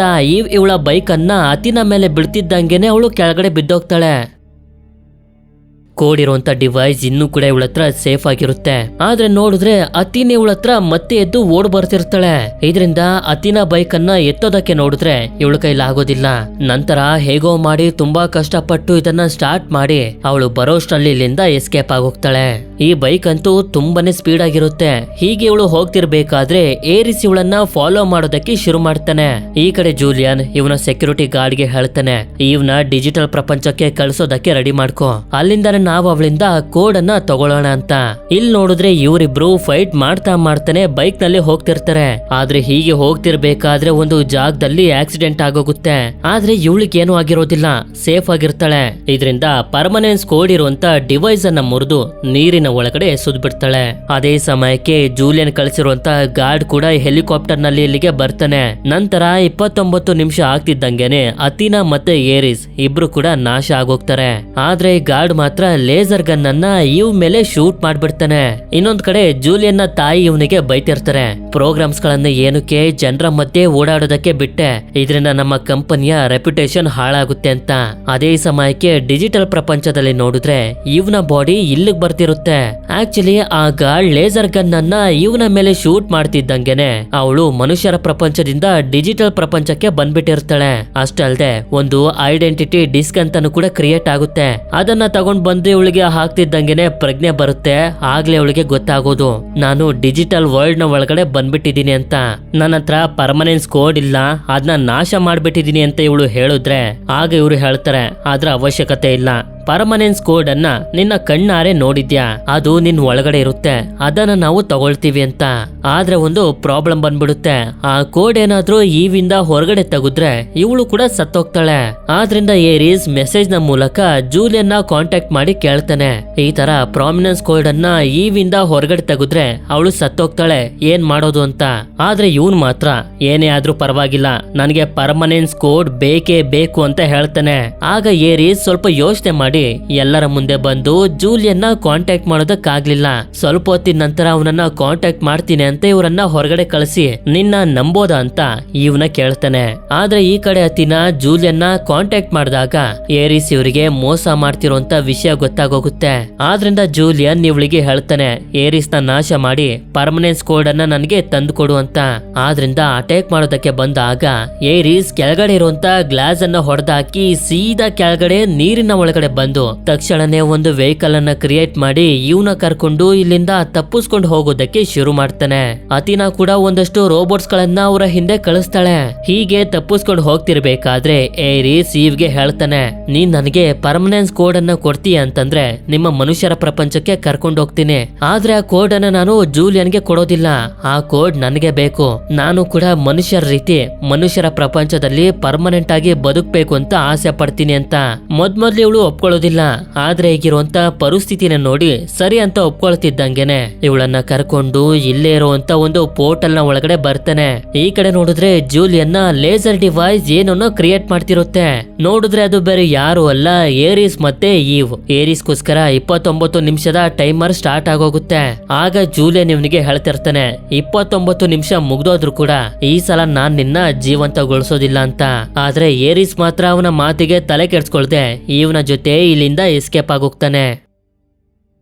S1: ಇವಳ ಬೈಕ್ ಅನ್ನ ಅತೀನ ಮೇಲೆ ಬೀಳ್ತಿದ್ದಂಗೆನೆ ಅವಳು ಕೆಳಗಡೆ ಬಿದ್ದೋಗ್ತಾಳೆ. ಕೋಡ್ ಇರುವಂತ ಡಿವೈಸ್ ಇನ್ನೂ ಕೂಡ ಇವಳ ಹತ್ರ ಸೇಫ್ ಆಗಿರುತ್ತೆ. ಆದ್ರೆ ನೋಡಿದ್ರೆ ಅತೀನ ಇವಳ ಹತ್ರ ಮತ್ತೆ ಎದ್ದು ಓಡ್ ಬರ್ತಿರ್ತಾಳೆ. ಇದರಿಂದ ಅತೀನ ಬೈಕ್ ಅನ್ನ ಎತ್ತೋದಕ್ಕೆ ನೋಡಿದ್ರೆ ಇವಳ ಕೈಲಿ ಆಗೋದಿಲ್ಲ. ನಂತರ ಹೇಗೋ ಮಾಡಿ ತುಂಬಾ ಕಷ್ಟಪಟ್ಟು ಇದನ್ನ ಸ್ಟಾರ್ಟ್ ಮಾಡಿ ಅವಳು ಬರೋಷ್ಟರಲ್ಲಿ ಇಲ್ಲಿಂದ ಎಸ್ಕೇಪ್ ಆಗೋಗ್ತಾಳೆ. ಈ ಬೈಕ್ ಅಂತೂ ತುಂಬಾನೇ ಸ್ಪೀಡ್ ಆಗಿರುತ್ತೆ. ಹೀಗೆ ಇವಳು ಹೋಗ್ತಿರ್ಬೇಕಾದ್ರೆ ಏರಿಸ್ ಇವಳನ್ನ ಫಾಲೋ ಮಾಡೋದಕ್ಕೆ ಶುರು ಮಾಡ್ತಾನೆ. ಈ ಕಡೆ ಜೂಲಿಯನ್ ಇವನ ಸೆಕ್ಯೂರಿಟಿ ಗಾರ್ಡ್ ಗೆ ಹೇಳ್ತಾನೆ ಇವನ ಡಿಜಿಟಲ್ ಪ್ರಪಂಚಕ್ಕೆ ಕಳ್ಸೋದಕ್ಕೆ ರೆಡಿ ಮಾಡ್ಕೋ, ಅಲ್ಲಿಂದ ನಾವು ಅವಳಿಂದ ಕೋಡ್ ಅನ್ನ ತಗೊಳ್ಳೋಣ ಅಂತ. ಇಲ್ಲಿ ನೋಡಿದ್ರೆ ಇವರಿಬ್ರು ಫೈಟ್ ಮಾಡ್ತಾನೆ ಬೈಕ್ ನಲ್ಲಿ ಹೋಗ್ತಿರ್ತಾರೆ. ಆದ್ರೆ ಹೀಗೆ ಹೋಗ್ತಿರ್ಬೇಕಾದ್ರೆ ಒಂದು ಜಾಗದಲ್ಲಿ ಆಕ್ಸಿಡೆಂಟ್ ಆಗೋಗುತ್ತೆ. ಆದ್ರೆ ಇವಳಿಗೆ ಏನೂ ಆಗಿರೋದಿಲ್ಲ, ಸೇಫ್ ಆಗಿರ್ತಾಳೆ. ಇದರಿಂದ ಪರ್ಮನೆನ್ಸ್ ಕೋಡ್ ಇರುವಂತ ಡಿವೈಸ್ ಅನ್ನ ಮುರಿದು ನೀರಿನ ಒಳಗಡೆ ಸುದ್ಬಿಡ್ತಾಳೆ. ಅದೇ ಸಮಯಕ್ಕೆ ಜೂಲಿಯನ್ ಕಳಿಸಿರುವಂತ ಗಾರ್ಡ್ ಕೂಡ ಹೆಲಿಕಾಪ್ಟರ್ ನಲ್ಲಿ ಇಲ್ಲಿಗೆ ಬರ್ತಾನೆ. ನಂತರ 29 ನಿಮಿಷ ಆಗ್ತಿದ್ದಂಗೆನೆ ಅತೀನಾ ಮತ್ತೆ ಏರಿಸ್ ಇಬ್ರು ಕೂಡ ನಾಶ ಆಗೋಗ್ತಾರೆ. ಆದ್ರೆ ಗಾರ್ಡ್ ಮಾತ್ರ ಲೇಸರ್ ಗನ್ ಅನ್ನ ಇವ್ ಮೇಲೆ ಶೂಟ್ ಮಾಡ್ಬಿಡ್ತಾನೆ. ಇನ್ನೊಂದ್ ಕಡೆ ಜೂಲಿಯನ್ ತಾಯಿ ಇವನಿಗೆ ಬೈತಿರ್ತಾರೆ, ಪ್ರೋಗ್ರಾಮ್ಸ್ ಗಳನ್ನ ಏನಕ್ಕೆ ಜನರ ಮಧ್ಯೆ ಓಡಾಡೋದಕ್ಕೆ ಬಿಟ್ಟೆ, ಇದರಿಂದ ನಮ್ಮ ಕಂಪನಿಯ ರೆಪ್ಯುಟೇಷನ್ ಹಾಳಾಗುತ್ತೆ ಅಂತ. ಅದೇ ಸಮಯಕ್ಕೆ ಡಿಜಿಟಲ್ ಪ್ರಪಂಚದಲ್ಲಿ ನೋಡಿದ್ರೆ ಇವನ ಬಾಡಿ ಇಲ್ಲಿಗೆ ಬರ್ತಿರುತ್ತೆ. ಆಕ್ಚುಲಿ ಆಗ ಲೇಸರ್ ಗನ್ ಅನ್ನ ಇವನ ಮೇಲೆ ಶೂಟ್ ಮಾಡ್ತಿದ್ದಂಗೆನೆ ಅವಳು ಮನುಷ್ಯರ ಪ್ರಪಂಚದಿಂದ ಡಿಜಿಟಲ್ ಪ್ರಪಂಚಕ್ಕೆ ಬಂದ್ಬಿಟ್ಟಿರ್ತಾಳೆ. ಅಷ್ಟೇ ಅಲ್ಲದೆ ಒಂದು ಐಡೆಂಟಿಟಿ ಡಿಸ್ಕ್ ಅಂತಾನು ಕೂಡ ಕ್ರಿಯೇಟ್ ಆಗುತ್ತೆ. ಅದನ್ನ ತಗೊಂಡ್ ಬಂದು ಇವಳಿಗೆ ಹಾಕ್ತಿದ್ದಂಗೆನೆ ಪ್ರಜ್ಞೆ ಬರುತ್ತೆ. ಆಗ್ಲೇ ಅವಳಿಗೆ ಗೊತ್ತಾಗೋದು ನಾನು ಡಿಜಿಟಲ್ ವರ್ಲ್ಡ್ ನ ಒಳಗಡೆ ಬಂದ್ಬಿಟ್ಟಿದೀನಿ ಅಂತ. ನನ್ನ ಹತ್ರ ಪರ್ಮನೆನ್ಸ್ ಕೋಡ್ ಇಲ್ಲ, ಅದನ್ನ ನಾಶ ಮಾಡ್ಬಿಟ್ಟಿದೀನಿ ಅಂತ ಇವಳು ಹೇಳಿದ್ರೆ ಆಗ ಇವ್ರು ಹೇಳ್ತಾರೆ ಅದ್ರ ಅವಶ್ಯಕತೆ ಇಲ್ಲ. ಪರ್ಮನೆನ್ಸ್ ಕೋಡ್ ಅನ್ನ ನಿನ್ನ ಕಣ್ಣಾರೆ ನೋಡಿದ್ಯಾ, ಅದು ನಿನ್ ಒಳಗಡೆ ಇರುತ್ತೆ, ಅದನ್ನ ನಾವು ತಗೊಳ್ತೀವಿ ಅಂತ. ಆದ್ರೆ ಒಂದು ಪ್ರಾಬ್ಲಮ್ ಬಂದ್ಬಿಡುತ್ತೆ, ಆ ಕೋಡ್ ಏನಾದ್ರೂ ಈವಿಂದ ಹೊರಗಡೆ ತೆಗೆದ್ರೆ ಇವಳು ಕೂಡ ಸತ್ತೋಗ್ತಾಳೆ. ಆದ್ರಿಂದ ಏರೀಸ್ ಮೆಸೇಜ್ ನ ಮೂಲಕ ಜೂಲಿಯನ್ನ ಕಾಂಟ್ಯಾಕ್ಟ್ ಮಾಡಿ ಕೇಳ್ತಾನೆ, ಈ ತರ ಪ್ರಾಮಿನೆನ್ಸ್ ಕೋಡ್ ಅನ್ನ ಈವಿಂದ ಹೊರಗಡೆ ತೆಗೆದ್ರೆ ಅವಳು ಸತ್ತೋಗ್ತಾಳೆ, ಏನ್ ಮಾಡೋದು ಅಂತ. ಆದ್ರೆ ಇವನ್ ಮಾತ್ರ ಏನೇ ಆದ್ರೂ ಪರವಾಗಿಲ್ಲ, ನನಗೆ ಪರ್ಮನೆನ್ಸ್ ಕೋಡ್ ಬೇಕೇ ಬೇಕು ಅಂತ ಹೇಳ್ತಾನೆ. ಆಗ ಏರೀಸ್ ಸ್ವಲ್ಪ ಯೋಚನೆ ಮಾಡಿ ಎಲ್ಲರ ಮುಂದೆ ಬಂದು ಜೂಲಿಯನ್ನ ಕಾಂಟ್ಯಾಕ್ಟ್ ಮಾಡೋದಕ್ಕಾಗ್ಲಿಲ್ಲ. ಸ್ವಲ್ಪ ಹೊತ್ತಿನ ನಂತರ ಅವನನ್ನ ಕಾಂಟ್ಯಾಕ್ಟ್ ಮಾಡ್ತೀನಿ ಅಂತ ಇವರನ್ನ ಹೊರಗಡೆ ಕಳಿಸಿ ನಿನ್ನ ನಂಬೋದ ಅಂತ ಇವನ ಕೇಳ್ತಾನೆ. ಆದ್ರೆ ಈ ಕಡೆ ಅತಿನ ಜೂಲಿಯನ್ನ ಕಾಂಟ್ಯಾಕ್ಟ್ ಮಾಡಿದಾಗ ಏರಿಸ್ ಇವರಿಗೆ ಮೋಸ ಮಾಡ್ತಿರೋಂತ ವಿಷಯ ಗೊತ್ತಾಗೋಗುತ್ತೆ. ಆದ್ರಿಂದ ಜೂಲಿಯನ್ ಇವಳಿಗೆ ಹೇಳ್ತಾನೆ ಏರಿಸ್ ನ ನಾಶ ಮಾಡಿ ಪರ್ಮನೆನ್ಸ್ ಕೋಡ್ ಅನ್ನ ನನಗೆ ತಂದು ಕೊಡು ಅಂತ. ಆದ್ರಿಂದ ಅಟ್ಯಾಕ್ ಮಾಡೋದಕ್ಕೆ ಬಂದಾಗ ಏರಿಸ್ ಕೆಳಗಡೆ ಇರುವಂತ ಗ್ಲಾಸ್ ಅನ್ನ ಹೊಡೆದಾಕಿ ಸೀದಾ ಕೆಳಗಡೆ ನೀರಿನ ಒಳಗಡೆ ಬಂದು ತಕ್ಷಣನೇ ಒಂದು ವೆಹಿಕಲ್ ಅನ್ನ ಕ್ರಿಯೇಟ್ ಮಾಡಿ ಇವನ ಕರ್ಕೊಂಡು ಇಲ್ಲಿಂದ ತಪ್ಪಿಸ್ಕೊಂಡು ಹೋಗೋದಕ್ಕೆ ಶುರು ಮಾಡ್ತಾನೆ. ಅತಿನಾ ಕೂಡ ಒಂದಷ್ಟು ರೋಬೋಟ್ಸ್ ಗಳನ್ನ ಅವರ ಹಿಂದೆ ಕಳಿಸ್ತಾಳೆ. ಹೀಗೆ ತಪ್ಪಿಸ್ಕೊಂಡು ಹೋಗ್ತಿರ್ಬೇಕಾದ್ರೆ ಏರಿಸ್ ಈವ್ಗೆ ಹೇಳ್ತಾನೆ, ನೀನ್ ನನಗೆ ಪರ್ಮನೆನ್ಸ್ ಕೋಡ್ ಅನ್ನ ಕೊಡ್ತೀಯ ಅಂತಂದ್ರೆ ನಿಮ್ಮ ಮನುಷ್ಯರ ಪ್ರಪಂಚಕ್ಕೆ ಕರ್ಕೊಂಡು ಹೋಗ್ತೀನಿ. ಆದ್ರೆ ಆ ಕೋಡ್ ಅನ್ನ ನಾನು ಜೂಲಿಯನ್ಗೆ ಕೊಡೋದಿಲ್ಲ, ಆ ಕೋಡ್ ನನಗೆ ಬೇಕು. ನಾನು ಕೂಡ ಮನುಷ್ಯರ ರೀತಿ ಮನುಷ್ಯರ ಪ್ರಪಂಚದಲ್ಲಿ ಪರ್ಮನೆಂಟ್ ಆಗಿ ಬದುಕಬೇಕು ಅಂತ ಆಸೆ ಪಡ್ತೀನಿ ಅಂತ. ಮೊದ್ಲು ಇವಳು ಒಪ್ಕೊಳ್ಳೋದಿಲ್ಲ. ಆದ್ರೆ ಈಗಿರುವಂತ ಪರಿಸ್ಥಿತಿನ ನೋಡಿ ಸರಿ ಅಂತ ಒಪ್ಕೊಳ್ತಿದ್ದಂಗೆನೆ ಇವಳನ್ನ ಕರ್ಕೊಂಡು ಇಲ್ಲೇ ಇರುವಂತ ಒಂದು ಪೋರ್ಟಲ್ ನ ಒಳಗಡೆ ಬರ್ತಾನೆ. ಈ ಕಡೆ ನೋಡಿದ್ರೆ ಜೂಲಿಯನ್ನ ಲೇಸರ್ ಡಿವೈಸ್ ಏನನ್ನೋ ಕ್ರಿಯೇಟ್ ಮಾಡ್ತಿರುತ್ತೆ. ನೋಡಿದ್ರೆ ಅದು ಬೇರೆ ಯಾರು ಅಲ್ಲ, ಏರಿಸ್ ಮತ್ತೆ ಈವ್. ಏರಿಸ್ಗೋಸ್ಕರ 29 ನಿಮಿಷದ ಟೈಮರ್ ಸ್ಟಾರ್ಟ್ ಆಗೋಗುತ್ತೆ. ಆಗ ಜೂಲಿಯನ್ ಇವನಿಗೆ ಹೇಳ್ತಿರ್ತಾನೆ 29 ನಿಮಿಷ ಮುಗ್ದೋದ್ರು ಕೂಡ ಈ ಸಲ ನಾನ್ ನಿನ್ನ ಜೀವಂತಗೊಳಿಸೋದಿಲ್ಲ ಅಂತ. ಆದ್ರೆ ಏರಿಸ್ ಮಾತ್ರ ಅವನ ಮಾತಿಗೆ ತಲೆ ಕೆಡ್ಸ್ಕೊಳ್ದೆ ಇವನ ಜೊತೆ ಇಲ್ಲಿಂದ ಎಸ್ಕೇಪ್ ಆಗೋಗ್ತಾನೆ.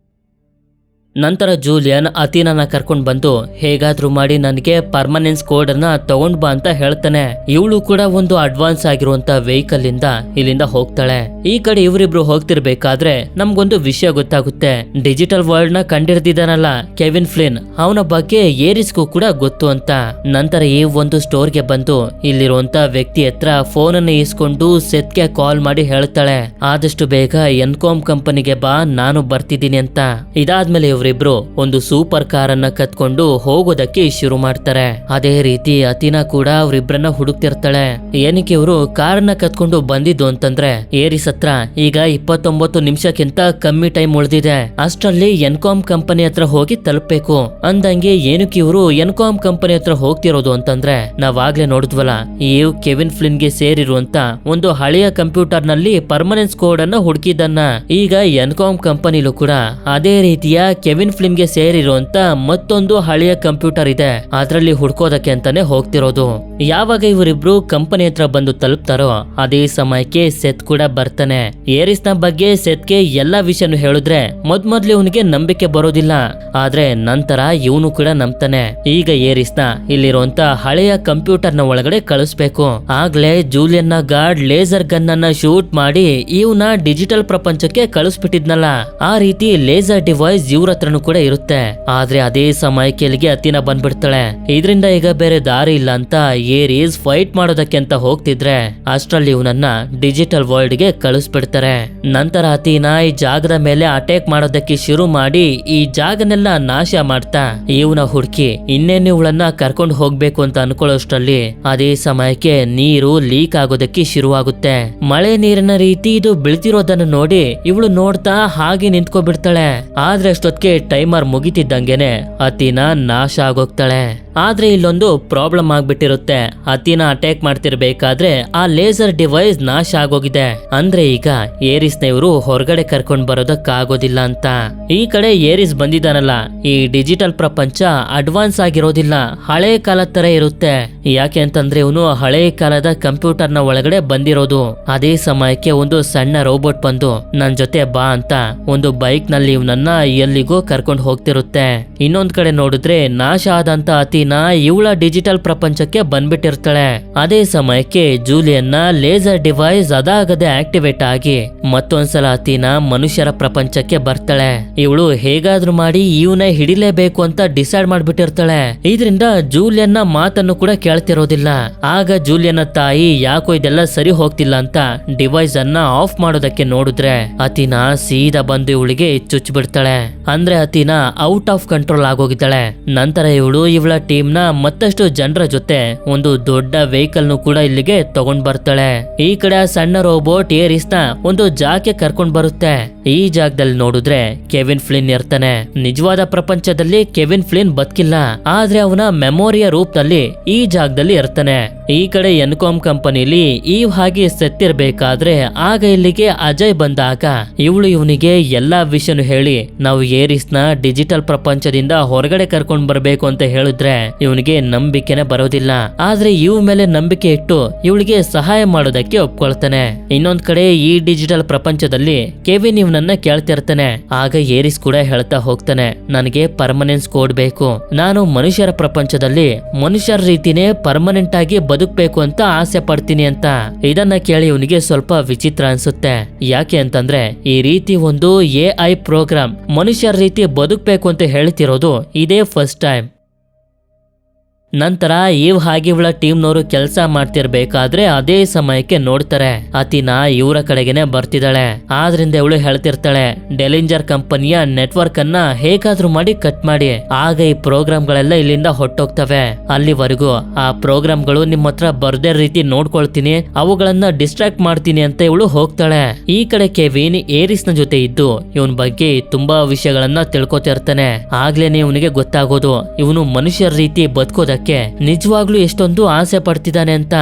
S1: ನಂತರ ಜೂಲಿಯನ್ ಅತೀನನ ಕರ್ಕೊಂಡ್ ಬಂದು ಹೇಗಾದ್ರೂ ಮಾಡಿ ನನಗೆ ಪರ್ಮನೆನ್ಸ್ ಕೋಡ್ ಅನ್ನ ತಗೊಂಡ್ ಬಾ ಅಂತ ಹೇಳ್ತಾನೆ. ಇವಳು ಕೂಡ ಒಂದು ಅಡ್ವಾನ್ಸ್ ಆಗಿರುವಂತ ವೆಹಿಕಲ್ ಇಂದ ಇಲ್ಲಿಂದ ಹೋಗ್ತಾಳೆ. ಈ ಕಡೆ ಇವರಿಬ್ರು ಹೋಗ್ತಿರ್ಬೇಕಾದ್ರೆ ನಮ್ಗೊಂದು ವಿಷಯ ಗೊತ್ತಾಗುತ್ತೆ. ಡಿಜಿಟಲ್ ವರ್ಲ್ಡ್ ನ ಕಂಡಿಡ್ದಿದ್ದಾನಲ್ಲ ಕೆವಿನ್ ಫ್ಲಿನ್, ಅವನ ಬಗ್ಗೆ ಏರಿಸ್ಗೂ ಕೂಡ ಗೊತ್ತು ಅಂತ. ನಂತರ ಈ ಒಂದು ಸ್ಟೋರ್ಗೆ ಬಂದು ಇಲ್ಲಿರುವಂತ ವ್ಯಕ್ತಿ ಹತ್ರ ಫೋನ್ ಅನ್ನು ಇಸ್ಕೊಂಡು ಸೆತ್ಗೆ ಕಾಲ್ ಮಾಡಿ ಹೇಳ್ತಾಳೆ, ಆದಷ್ಟು ಬೇಗ ಎನ್ಕಾಮ್ ಕಂಪನಿಗೆ ಬಾ, ನಾನು ಬರ್ತಿದ್ದೀನಿ ಅಂತ. ಇದಾದ್ಮೇಲೆ ಇವ್ರಿಬ್ರು ಒಂದು ಸೂಪರ್ ಕಾರ್ ಅನ್ನ ಕತ್ಕೊಂಡು ಹೋಗೋದಕ್ಕೆ ಶುರು ಮಾಡ್ತಾರೆ. ಅದೇ ರೀತಿ ಅತಿನಾ ಕೂಡ ಅವ್ರಿಬ್ರನ್ನ ಹುಡುಕ್ತಿರ್ತಾಳೆ. ಏನಕ್ಕೆ ಇವರು ಕಾರನ್ನ ಕತ್ಕೊಂಡು ಬಂದಿದ್ದು ಅಂತಂದ್ರೆ ಏರಿಸ್ ಹತ್ರ ಈಗ 29 ನಿಮಿಷಕ್ಕಿಂತ ಕಮ್ಮಿ ಟೈಮ್ ಉಳಿದಿದೆ, ಅಷ್ಟರಲ್ಲಿ ಎನ್ಕಾಮ್ ಕಂಪನಿ ಹತ್ರ ಹೋಗಿ ತಲುಪಬೇಕು. ಅಂದಂಗೆ ಏನಕ್ಕೆ ಇವರು ಎನ್ಕಾಮ್ ಕಂಪನಿ ಹತ್ರ ಹೋಗ್ತಿರೋದು ಅಂತಂದ್ರೆ ನಾವಾಗ್ಲೇ ನೋಡಿದ್ವಲ್ಲ, ಈವ್ ಕೆವಿನ್ ಫ್ಲಿನ್ ಗೆ ಸೇರಿರುವಂತ ಒಂದು ಹಳೆಯ ಕಂಪ್ಯೂಟರ್ ನಲ್ಲಿ ಪರ್ಮನೆನ್ಸ್ ಕೋಡ್ ಅನ್ನ ಹುಡುಕಿದ್ದನ್ನ ಈಗ ಎನ್ಕಾಮ್ ಕಂಪನಿಲೂ ಕೂಡ ಅದೇ ರೀತಿಯ ಕೆವಿನ್ ಫ್ಲಿನ್ ಗೆ ಸೇರಿರುವಂತ ಮತ್ತೊಂದು ಹಳೆಯ ಕಂಪ್ಯೂಟರ್ ಇದೆ, ಅದರಲ್ಲಿ ಹುಡ್ಕೋದಕ್ಕೆ ಅಂತಾನೆ ಹೋಗ್ತಿರೋದು. ಯಾವಾಗ ಇವರಿಬ್ರು ಕಂಪನಿ ಹತ್ರ ಬಂದು ತಲುಪ್ತಾರೋ ಅದೇ ಸಮಯಕ್ಕೆ ಸೆತ್ ಕೂಡ ಬರ್ತಾನೆ. ಏರಿಸ್ ನ ಬಗ್ಗೆ ಸೆತ್ಗೆ ಎಲ್ಲಾ ವಿಷಯನು ಹೇಳಿದ್ರೆ ಮೊದ್ಲು ಇವನಿಗೆ ನಂಬಿಕೆ ಬರೋದಿಲ್ಲ. ಆದ್ರೆ ನಂತರ ಇವನು ಕೂಡ ನಂಬ್ತಾನೆ. ಈಗ ಏರಿಸ್ ನ ಇಲ್ಲಿರುವಂತ ಹಳೆಯ ಕಂಪ್ಯೂಟರ್ ನ ಒಳಗಡೆ ಕಳಿಸ್ಬೇಕು. ಆಗ್ಲೇ ಜೂಲಿಯನ್ ನ ಗಾರ್ಡ್ ಲೇಸರ್ ಗನ್ ಅನ್ನ ಶೂಟ್ ಮಾಡಿ ಇವನ ಡಿಜಿಟಲ್ ಪ್ರಪಂಚಕ್ಕೆ ಕಳಿಸ್ಬಿಟ್ಟಿದ್ನಲ್ಲ, ಆ ರೀತಿ ಲೇಸರ್ ಡಿವೈಸ್ ಇವ್ರ ಹತ್ರನು ಕೂಡ ಇರುತ್ತೆ. ಆದ್ರೆ ಅದೇ ಸಮಯಕ್ಕೆ ಇಲ್ಲಿಗೆ ಅತಿನ ಬಂದ್ಬಿಡ್ತಾಳೆ. ಇದರಿಂದ ಈಗ ಬೇರೆ ದಾರಿ ಇಲ್ಲ ಅಂತ ಏರಿಸ್ ಫೈಟ್ ಮಾಡೋದಕ್ಕೆ ಅಂತ ಹೋಗ್ತಿದ್ರೆ ಅಷ್ಟ್ರಲ್ಲಿ ಇವನನ್ನ ಡಿಜಿಟಲ್ ವರ್ಲ್ಡ್ ಗೆ ಕಳಿಸ್ಬಿಡ್ತಾರೆ. ನಂತರ ಅತಿನ ಈ ಜಾಗದ ಮೇಲೆ ಅಟ್ಯಾಕ್ ಮಾಡೋದಕ್ಕೆ ಶುರು ಮಾಡಿ ಈ ಜಾಗನೆಲ್ಲ ನಾಶ ಮಾಡ್ತಾ ಇವನ ಹುಡುಕಿ ಇನ್ನೇನು ಇವಳನ್ನ ಕರ್ಕೊಂಡು ಹೋಗ್ಬೇಕು ಅಂತ ಅನ್ಕೊಳ್ಳೋಷ್ಟ್ರಲ್ಲಿ ಅದೇ ಸಮಯಕ್ಕೆ ನೀರು ಲೀಕ್ ಆಗೋದಕ್ಕೆ ಶುರುವಾಗುತ್ತೆ. ಮಳೆ ನೀರಿನ ರೀತಿ ಇದು ಬೀಳ್ತಿರೋದನ್ನ ನೋಡಿ ಇವಳು ನೋಡ್ತಾ ಹಾಗೆ ನಿಂತ್ಕೊಬಿಡ್ತಾಳೆ. ಆದ್ರೆ ಅಷ್ಟೊತ್ತಿಗೆ ಟೈಮರ್ ಮುಗಿತಿದ್ದಂಗೆನೆ ಅತಿನ ನಾಶ ಆಗೋಗ್ತಾಳೆ. ಆದ್ರೆ ಇಲ್ಲೊಂದು ಪ್ರಾಬ್ಲಮ್ ಆಗ್ಬಿಟ್ಟಿರುತ್ತೆ. ಅತಿನ ಅಟ್ಯಾಕ್ ಮಾಡ್ತಿರ್ಬೇಕಾದ್ರೆ ಆ ಲೇಸರ್ ಡಿವೈಸ್ ನಾಶ ಆಗೋಗಿದೆ. ಅಂದ್ರೆ ಈಗ ಏರಿಸ್ನ ಇವರು ಹೊರಗಡೆ ಕರ್ಕೊಂಡ್ ಬರೋದಕ್ಕಾಗೋದಿಲ್ಲ ಅಂತ. ಈ ಕಡೆ ಏರಿಸ್ ಬಂದಿದ್ದಾನಲ್ಲ, ಈ ಡಿಜಿಟಲ್ ಪ್ರಪಂಚ ಅಡ್ವಾನ್ಸ್ ಆಗಿರೋದಿಲ್ಲ, ಹಳೆ ಕಾಲದ ತರ ಇರುತ್ತೆ. ಯಾಕೆ ಅಂತಂದ್ರೆ ಇವನು ಹಳೆ ಕಾಲದ ಕಂಪ್ಯೂಟರ್ ನ ಒಳಗಡೆ ಬಂದಿರೋದು. ಅದೇ ಸಮಯಕ್ಕೆ ಒಂದು ಸಣ್ಣ ರೋಬೋಟ್ ಬಂದು ನನ್ ಜೊತೆ ಬಾ ಅಂತ ಒಂದು ಬೈಕ್ ನಲ್ಲಿ ಇವನನ್ನ ಎಲ್ಲಿಗೋ ಕರ್ಕೊಂಡು ಹೋಗ್ತಿರುತ್ತೆ. ಇನ್ನೊಂದ್ ಕಡೆ ನೋಡಿದ್ರೆ ನಾಶ ಆದಂತ ಅತಿನ ಇವಳ ಡಿಜಿಟಲ್ ಪ್ರಪಂಚಕ್ಕೆ ಬಂದ್ಬಿಟ್ಟಿರ್ತಾಳೆ. ಅದೇ ಸಮಯಕ್ಕೆ ಜೂಲಿಯನ್ನ ಲೇಸರ್ ಡಿವೈಸ್ ಅದಾಗದೆ ಆಕ್ಟಿವೇಟ್ ಆಗಿ ಮತ್ತೊಂದ್ಸಲ ಅತಿನ ಮನುಷ್ಯರ ಪ್ರಪಂಚಕ್ಕೆ ಬರ್ತಾಳೆ. ಇವಳು ಹೇಗಾದ್ರೂ ಮಾಡಿ ಇವನ ಹಿಡಿಲೇಬೇಕು ಅಂತ ಡಿಸೈಡ್ ಮಾಡ್ಬಿಟ್ಟಿರ್ತಾಳೆ. ಇದರಿಂದ ಜೂಲಿಯನ್ನ ಮಾತನ್ನು ಕೂಡ ಕೇಳ್ತಿರೋದಿಲ್ಲ. ಆಗ ಜೂಲಿಯನ್ನ ತಾಯಿ ಯಾಕೋ ಇದೆಲ್ಲ ಸರಿ ಹೋಗ್ತಿಲ್ಲ ಅಂತ ಡಿವೈಸ್ ಅನ್ನ ಆಫ್ ಮಾಡೋದಕ್ಕೆ ನೋಡಿದ್ರೆ ಅತಿನ ಸೀದಾ ಬಂದು ಇವಳಿಗೆ ಚುಚ್ಚಿಬಿಡ್ತಾಳೆ. ಅಂದ್ರೆ ಅತಿನ ಔಟ್ ಆಫ್ ಕಂಟ್ರೋಲ್ ಆಗೋಗಿದ್ದಾಳೆ. ನಂತರ ಇವಳು ಇವಳ ಟೀಮ್ ನ ಮತ್ತಷ್ಟು ಜನರ ಜೊತೆ ಒಂದು ದೊಡ್ಡ ವೆಹಿಕಲ್ ನು ಕೂಡ ಇಲ್ಲಿಗೆ ತಗೊಂಡ್ ಬರ್ತಾಳೆ. ಈ ಕಡೆ ಸಣ್ಣ ರೋಬೋಟ್ ಏರಿಸ್ ನ ಒಂದು ಜಾಗಕ್ಕೆ ಕರ್ಕೊಂಡ್ ಬರುತ್ತೆ. ಈ ಜಾಗದಲ್ಲಿ ನೋಡಿದ್ರೆ ಕೆವಿನ್ ಫ್ಲಿನ್ ಇರ್ತಾನೆ. ನಿಜವಾದ ಪ್ರಪಂಚದಲ್ಲಿ ಕೆವಿನ್ ಫ್ಲಿನ್ ಬದುಕಿಲ್ಲ, ಆದ್ರೆ ಅವನ ಮೆಮೊರಿಯ ರೂಪದಲ್ಲಿ ಈ ಜಾಗದಲ್ಲಿ ಇರ್ತಾನೆ. ಈ ಕಡೆ ಎನ್ಕಾಮ್ ಕಂಪನಿಲಿ ಈವ್ ಹಾಗೆ ಸತ್ತಿರ್ಬೇಕಾದ್ರೆ ಆಗ ಇಲ್ಲಿಗೆ ಅಜಯ್ ಬಂದಾಗ ಇವಳು ಇವನಿಗೆ ಎಲ್ಲಾ ವಿಷಯನು ಹೇಳಿ ನಾವು ಏರಿಸ್ ನ ಡಿಜಿಟಲ್ ಪ್ರಪಂಚದಿಂದ ಹೊರಗಡೆ ಕರ್ಕೊಂಡ್ ಬರ್ಬೇಕು ಅಂತ ಹೇಳಿದ್ರೆ ಇವನಿಗೆ ನಂಬಿಕೆನೆ ಬರೋದಿಲ್ಲ. ಆದ್ರೆ ಇವ್ ಮೇಲೆ ನಂಬಿಕೆ ಇಟ್ಟು ಇವಳಿಗೆ ಸಹಾಯ ಮಾಡೋದಕ್ಕೆ ಒಪ್ಕೊಳ್ತಾನೆ. ಇನ್ನೊಂದ್ ಕಡೆ ಈ ಡಿಜಿಟಲ್ ಪ್ರಪಂಚದಲ್ಲಿ ಕೆವಿನ್ ಇವನನ್ನ ಕೇಳ್ತಿರ್ತಾನೆ. ಆಗ ಏರಿಸ್ ಕೂಡ ಹೇಳ್ತಾ ಹೋಗ್ತಾನೆ, ನನಗೆ ಪರ್ಮನೆನ್ಸ್ ಕೋಡ್ ಬೇಕು, ನಾನು ಮನುಷ್ಯರ ಪ್ರಪಂಚದಲ್ಲಿ ಮನುಷ್ಯರ ರೀತಿನೇ ಪರ್ಮನೆಂಟ್ ಆಗಿ ಬದುಕಬೇಕು ಅಂತ ಆಸೆ ಪಡ್ತೀನಿ ಅಂತ. ಇದನ್ನ ಕೇಳಿ ಇವನಿಗೆ ಸ್ವಲ್ಪ ವಿಚಿತ್ರ ಅನ್ಸುತ್ತೆ. ಯಾಕೆ ಅಂತಂದ್ರೆ ಈ ರೀತಿ ಒಂದು AI ಪ್ರೋಗ್ರಾಮ್ ಮನುಷ್ಯರ ರೀತಿ ಬದುಕಬೇಕು ಅಂತ ಹೇಳ್ತಿರೋದು ಇದೇ ಫಸ್ಟ್ ಟೈಮ್. ನಂತರ ಇವ್ ಹಾಗೆ ಇವಳ ಟೀಮ್ನವರು ಕೆಲಸ ಮಾಡ್ತಿರ್ಬೇಕಾದ್ರೆ ಅದೇ ಸಮಯಕ್ಕೆ ನೋಡ್ತಾರೆ ಅತಿನ ಇವರ ಕಡೆಗೆನೆ ಬರ್ತಿದ್ದಾಳೆ. ಆದ್ರಿಂದ ಇವಳು ಹೇಳ್ತಿರ್ತಾಳೆ, ಡೆಲಿಂಜರ್ ಕಂಪನಿಯ ನೆಟ್ವರ್ಕ್ ಅನ್ನ ಹೇಗಾದ್ರೂ ಮಾಡಿ ಕಟ್ ಮಾಡಿ, ಆಗ ಈ ಪ್ರೋಗ್ರಾಮ್ಗಳೆಲ್ಲ ಇಲ್ಲಿಂದ ಹೊಟ್ಟೋಗ್ತವೆ. ಅಲ್ಲಿವರೆಗೂ ಆ ಪ್ರೋಗ್ರಾಮ್ಗಳು ನಿಮ್ಮ ಹತ್ರ ಬರ್ದೇ ರೀತಿ ನೋಡ್ಕೊಳ್ತೀನಿ, ಅವುಗಳನ್ನ ಡಿಸ್ಟ್ರಾಕ್ಟ್ ಮಾಡ್ತೀನಿ ಅಂತ ಇವಳು ಹೋಗ್ತಾಳೆ. ಈ ಕಡೆ ಕೆವಿನ್ ಏರಿಸ್ ನ ಜೊತೆ ಇದ್ದು ಇವನ್ ಬಗ್ಗೆ ತುಂಬಾ ವಿಷಯಗಳನ್ನ ತಿಳ್ಕೊತಿರ್ತಾನೆ. ಆಗ್ಲೇನೆ ಇವನಿಗೆ ಗೊತ್ತಾಗೋದು ಇವನು ಮನುಷ್ಯರ ರೀತಿ ಬದುಕೋದಕ್ಕೆ ನಿಜವಾಗ್ಲೂ ಎಷ್ಟೊಂದು ಆಸೆ ಪಡ್ತಿದ್ದಾನೆ ಅಂತ.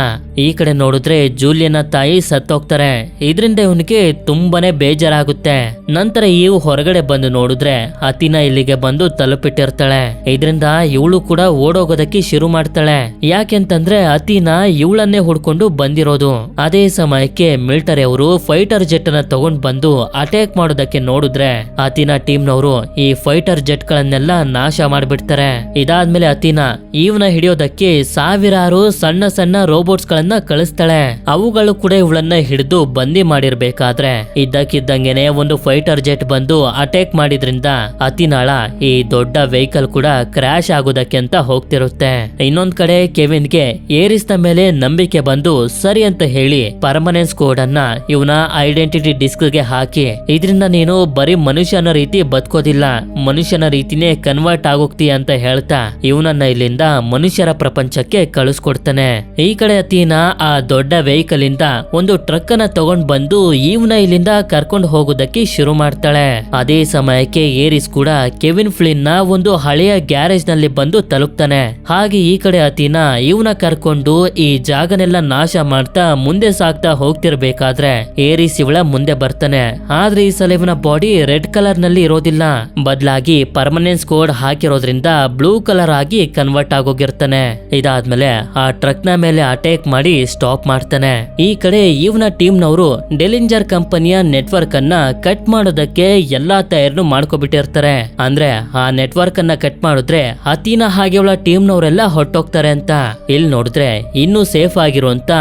S1: ಈ ಕಡೆ ನೋಡಿದ್ರೆ ಜೂಲಿಯನ್ನ ತಾಯಿ ಸತ್ತೋಗ್ತಾರೆ. ಇದರಿಂದ ಇವನಿಗೆ ತುಂಬಾನೇ ಬೇಜಾರಾಗುತ್ತೆ. ನಂತರ ಇವು ಹೊರಗಡೆ ಬಂದು ನೋಡಿದ್ರೆ ಅತಿನ ಇಲ್ಲಿಗೆ ಬಂದು ತಲುಪಿಟ್ಟಿರ್ತಾಳೆ. ಇದರಿಂದ ಇವಳು ಕೂಡ ಓಡೋಗೋದಕ್ಕೆ ಶುರು ಮಾಡ್ತಾಳೆ. ಯಾಕೆಂತಂದ್ರೆ ಅತಿನ ಇವಳನ್ನೇ ಹುಡ್ಕೊಂಡು ಬಂದಿರೋದು. ಅದೇ ಸಮಯಕ್ಕೆ ಮಿಲಿಟರಿ ಅವರು ಫೈಟರ್ ಜೆಟ್ ಅನ್ನ ತಗೊಂಡ್ ಬಂದು ಅಟ್ಯಾಕ್ ಮಾಡೋದಕ್ಕೆ ನೋಡಿದ್ರೆ ಅತಿನ ಟೀಮ್ನವರು ಈ ಫೈಟರ್ ಜೆಟ್ ಗಳನ್ನೆಲ್ಲ ನಾಶ ಮಾಡ್ಬಿಡ್ತಾರೆ. ಇದಾದ್ಮೇಲೆ ಅತಿನ ಇವನ ಹಿಡಿಯೋದಕ್ಕೆ ಸಾವಿರಾರು ಸಣ್ಣ ಸಣ್ಣ ರೋಬೋಟ್ಸ್ ಗಳನ್ನ ಕಳಿಸ್ತಾಳೆ. ಅವುಗಳು ಕೂಡ ಇವಳನ್ನ ಹಿಡಿದು ಬಂದಿ ಮಾಡಿರ್ಬೇಕಾದ್ರೆ ಇದ್ದಕ್ಕಿದ್ದಂಗೆನೆ ಒಂದು ಫೈಟರ್ ಜೆಟ್ ಬಂದು ಅಟ್ಯಾಕ್ ಮಾಡಿದ್ರಿಂದ ಅತಿನಾಳ ಈ ದೊಡ್ಡ ವೆಹಿಕಲ್ ಕೂಡ ಕ್ರಾಶ್ ಆಗೋದಕ್ಕೆ ಅಂತ ಹೋಗ್ತಿರುತ್ತೆ. ಇನ್ನೊಂದ್ ಕಡೆ ಕೆವಿನ್ಗೆ ಏರಿಸ್ ನ ಮೇಲೆ ನಂಬಿಕೆ ಬಂದು ಸರಿ ಅಂತ ಹೇಳಿ ಪರ್ಮನೆನ್ಸ್ ಕೋಡ್ ಅನ್ನ ಇವನ ಐಡೆಂಟಿಟಿ ಡಿಸ್ಕ್ ಗೆ ಹಾಕಿ, ಇದರಿಂದ ನೀನು ಬರೀ ಮನುಷ್ಯನ ರೀತಿ ಬದುಕೋದಿಲ್ಲ, ಮನುಷ್ಯನ ರೀತಿನೇ ಕನ್ವರ್ಟ್ ಆಗೋಗ್ತೀಯ ಅಂತ ಹೇಳ್ತಾ ಇವನನ್ನ ಇಲ್ಲಿಂದ ಮನುಷ್ಯರ ಪ್ರಪಂಚಕ್ಕೆ ಕಳಿಸ್ಕೊಡ್ತಾನೆ. ಈ ಕಡೆ ಅತಿನ ಆ ದೊಡ್ಡ ವೆಹಿಕಲ್ ಇಂದ ಒಂದು ಟ್ರಕ್ ಅನ್ನ ತಗೊಂಡ್ ಬಂದು ಇವನ ಇಲ್ಲಿಂದ ಕರ್ಕೊಂಡು ಹೋಗೋದಕ್ಕೆ ಶುರು ಮಾಡ್ತಾಳೆ. ಅದೇ ಸಮಯಕ್ಕೆ ಏರಿಸ್ ಕೂಡ ಕೆವಿನ್ ಫ್ಲಿನ್ ನ ಒಂದು ಹಳೆಯ ಗ್ಯಾರೇಜ್ ನಲ್ಲಿ ಬಂದು ತಲುಪ್ತಾನೆ. ಹಾಗೆ ಈ ಕಡೆ ಅತಿನ ಇವನ ಕರ್ಕೊಂಡು ಈ ಜಾಗನೆಲ್ಲ ನಾಶ ಮಾಡ್ತಾ ಮುಂದೆ ಸಾಗ್ತಾ ಹೋಗ್ತಿರ್ಬೇಕಾದ್ರೆ ಏರಿಸ್ ಇವಳ ಮುಂದೆ ಬರ್ತಾನೆ. ಆದ್ರೆ ಈ ಸಲ ಇವನ ಬಾಡಿ ರೆಡ್ ಕಲರ್ ನಲ್ಲಿ ಇರೋದಿಲ್ಲ, ಬದಲಾಗಿ ಪರ್ಮನೆನ್ಸ್ ಕೋಡ್ ಹಾಕಿರೋದ್ರಿಂದ ಬ್ಲೂ ಕಲರ್ ಆಗಿ ಕನ್ವರ್ಟ್ ಆಗೋಗಿರ್ತಾನೆ. ಇದಾದ್ಮೇಲೆ ಆ ಟ್ರಕ್ ನ ಮೇಲೆ ಅಟ್ಯಾಕ್ ಮಾಡಿ ಸ್ಟಾಪ್ ಮಾಡ್ತಾನೆ. ಈ ಕಡೆ ಇವನ ಟೀಮ್ ನವರು ಡೆಲಿಂಜರ್ ಕಂಪನಿಯ ನೆಟ್ವರ್ಕ್ ಅನ್ನ ಕಟ್ ಮಾಡೋದಕ್ಕೆ ಎಲ್ಲಾ ತಯಾರನ್ನು ಮಾಡ್ಕೊಬಿಟ್ಟಿರ್ತಾರೆ. ಅಂದ್ರೆ ಆ ನೆಟ್ವರ್ಕ್ ಅನ್ನ ಕಟ್ ಮಾಡಿದ್ರೆ ಅತಿನ ಹಾಗೆ ಅವಳ ಟೀಮ್ ನವರೆಲ್ಲ ಹೊಟ್ಟೋಗ್ತಾರೆ ಅಂತ. ಇಲ್ಲಿ ನೋಡಿದ್ರೆ ಇನ್ನೂ ಸೇಫ್ ಆಗಿರುವಂತ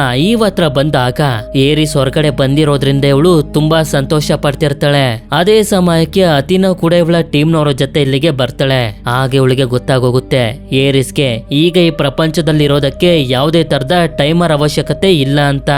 S1: ಹತ್ರ ಬಂದಾಗ ಏರಿಸ್ ಹೊರಗಡೆ ಬಂದಿರೋದ್ರಿಂದ ಇವಳು ತುಂಬಾ ಸಂತೋಷ ಪಡ್ತಿರ್ತಾಳೆ. ಅದೇ ಸಮಯಕ್ಕೆ ಅತಿನ ಕೂಡ ಇವಳ ಟೀಮ್ ನವರ ಜೊತೆ ಇಲ್ಲಿಗೆ ಬರ್ತಾಳೆ. ಹಾಗೆ ಇವಳಿಗೆ ಗೊತ್ತಾಗೋಗುತ್ತೆ ಏರಿಸ್ಗೆ ಈಗ ಈ ಪ್ರಪಂಚದಲ್ಲಿ ಇರೋದಕ್ಕೆ ಯಾವುದೇ ತರದ ಟೈಮರ್ ಅವಶ್ಯಕತೆ ಇಲ್ಲ ಅಂತ.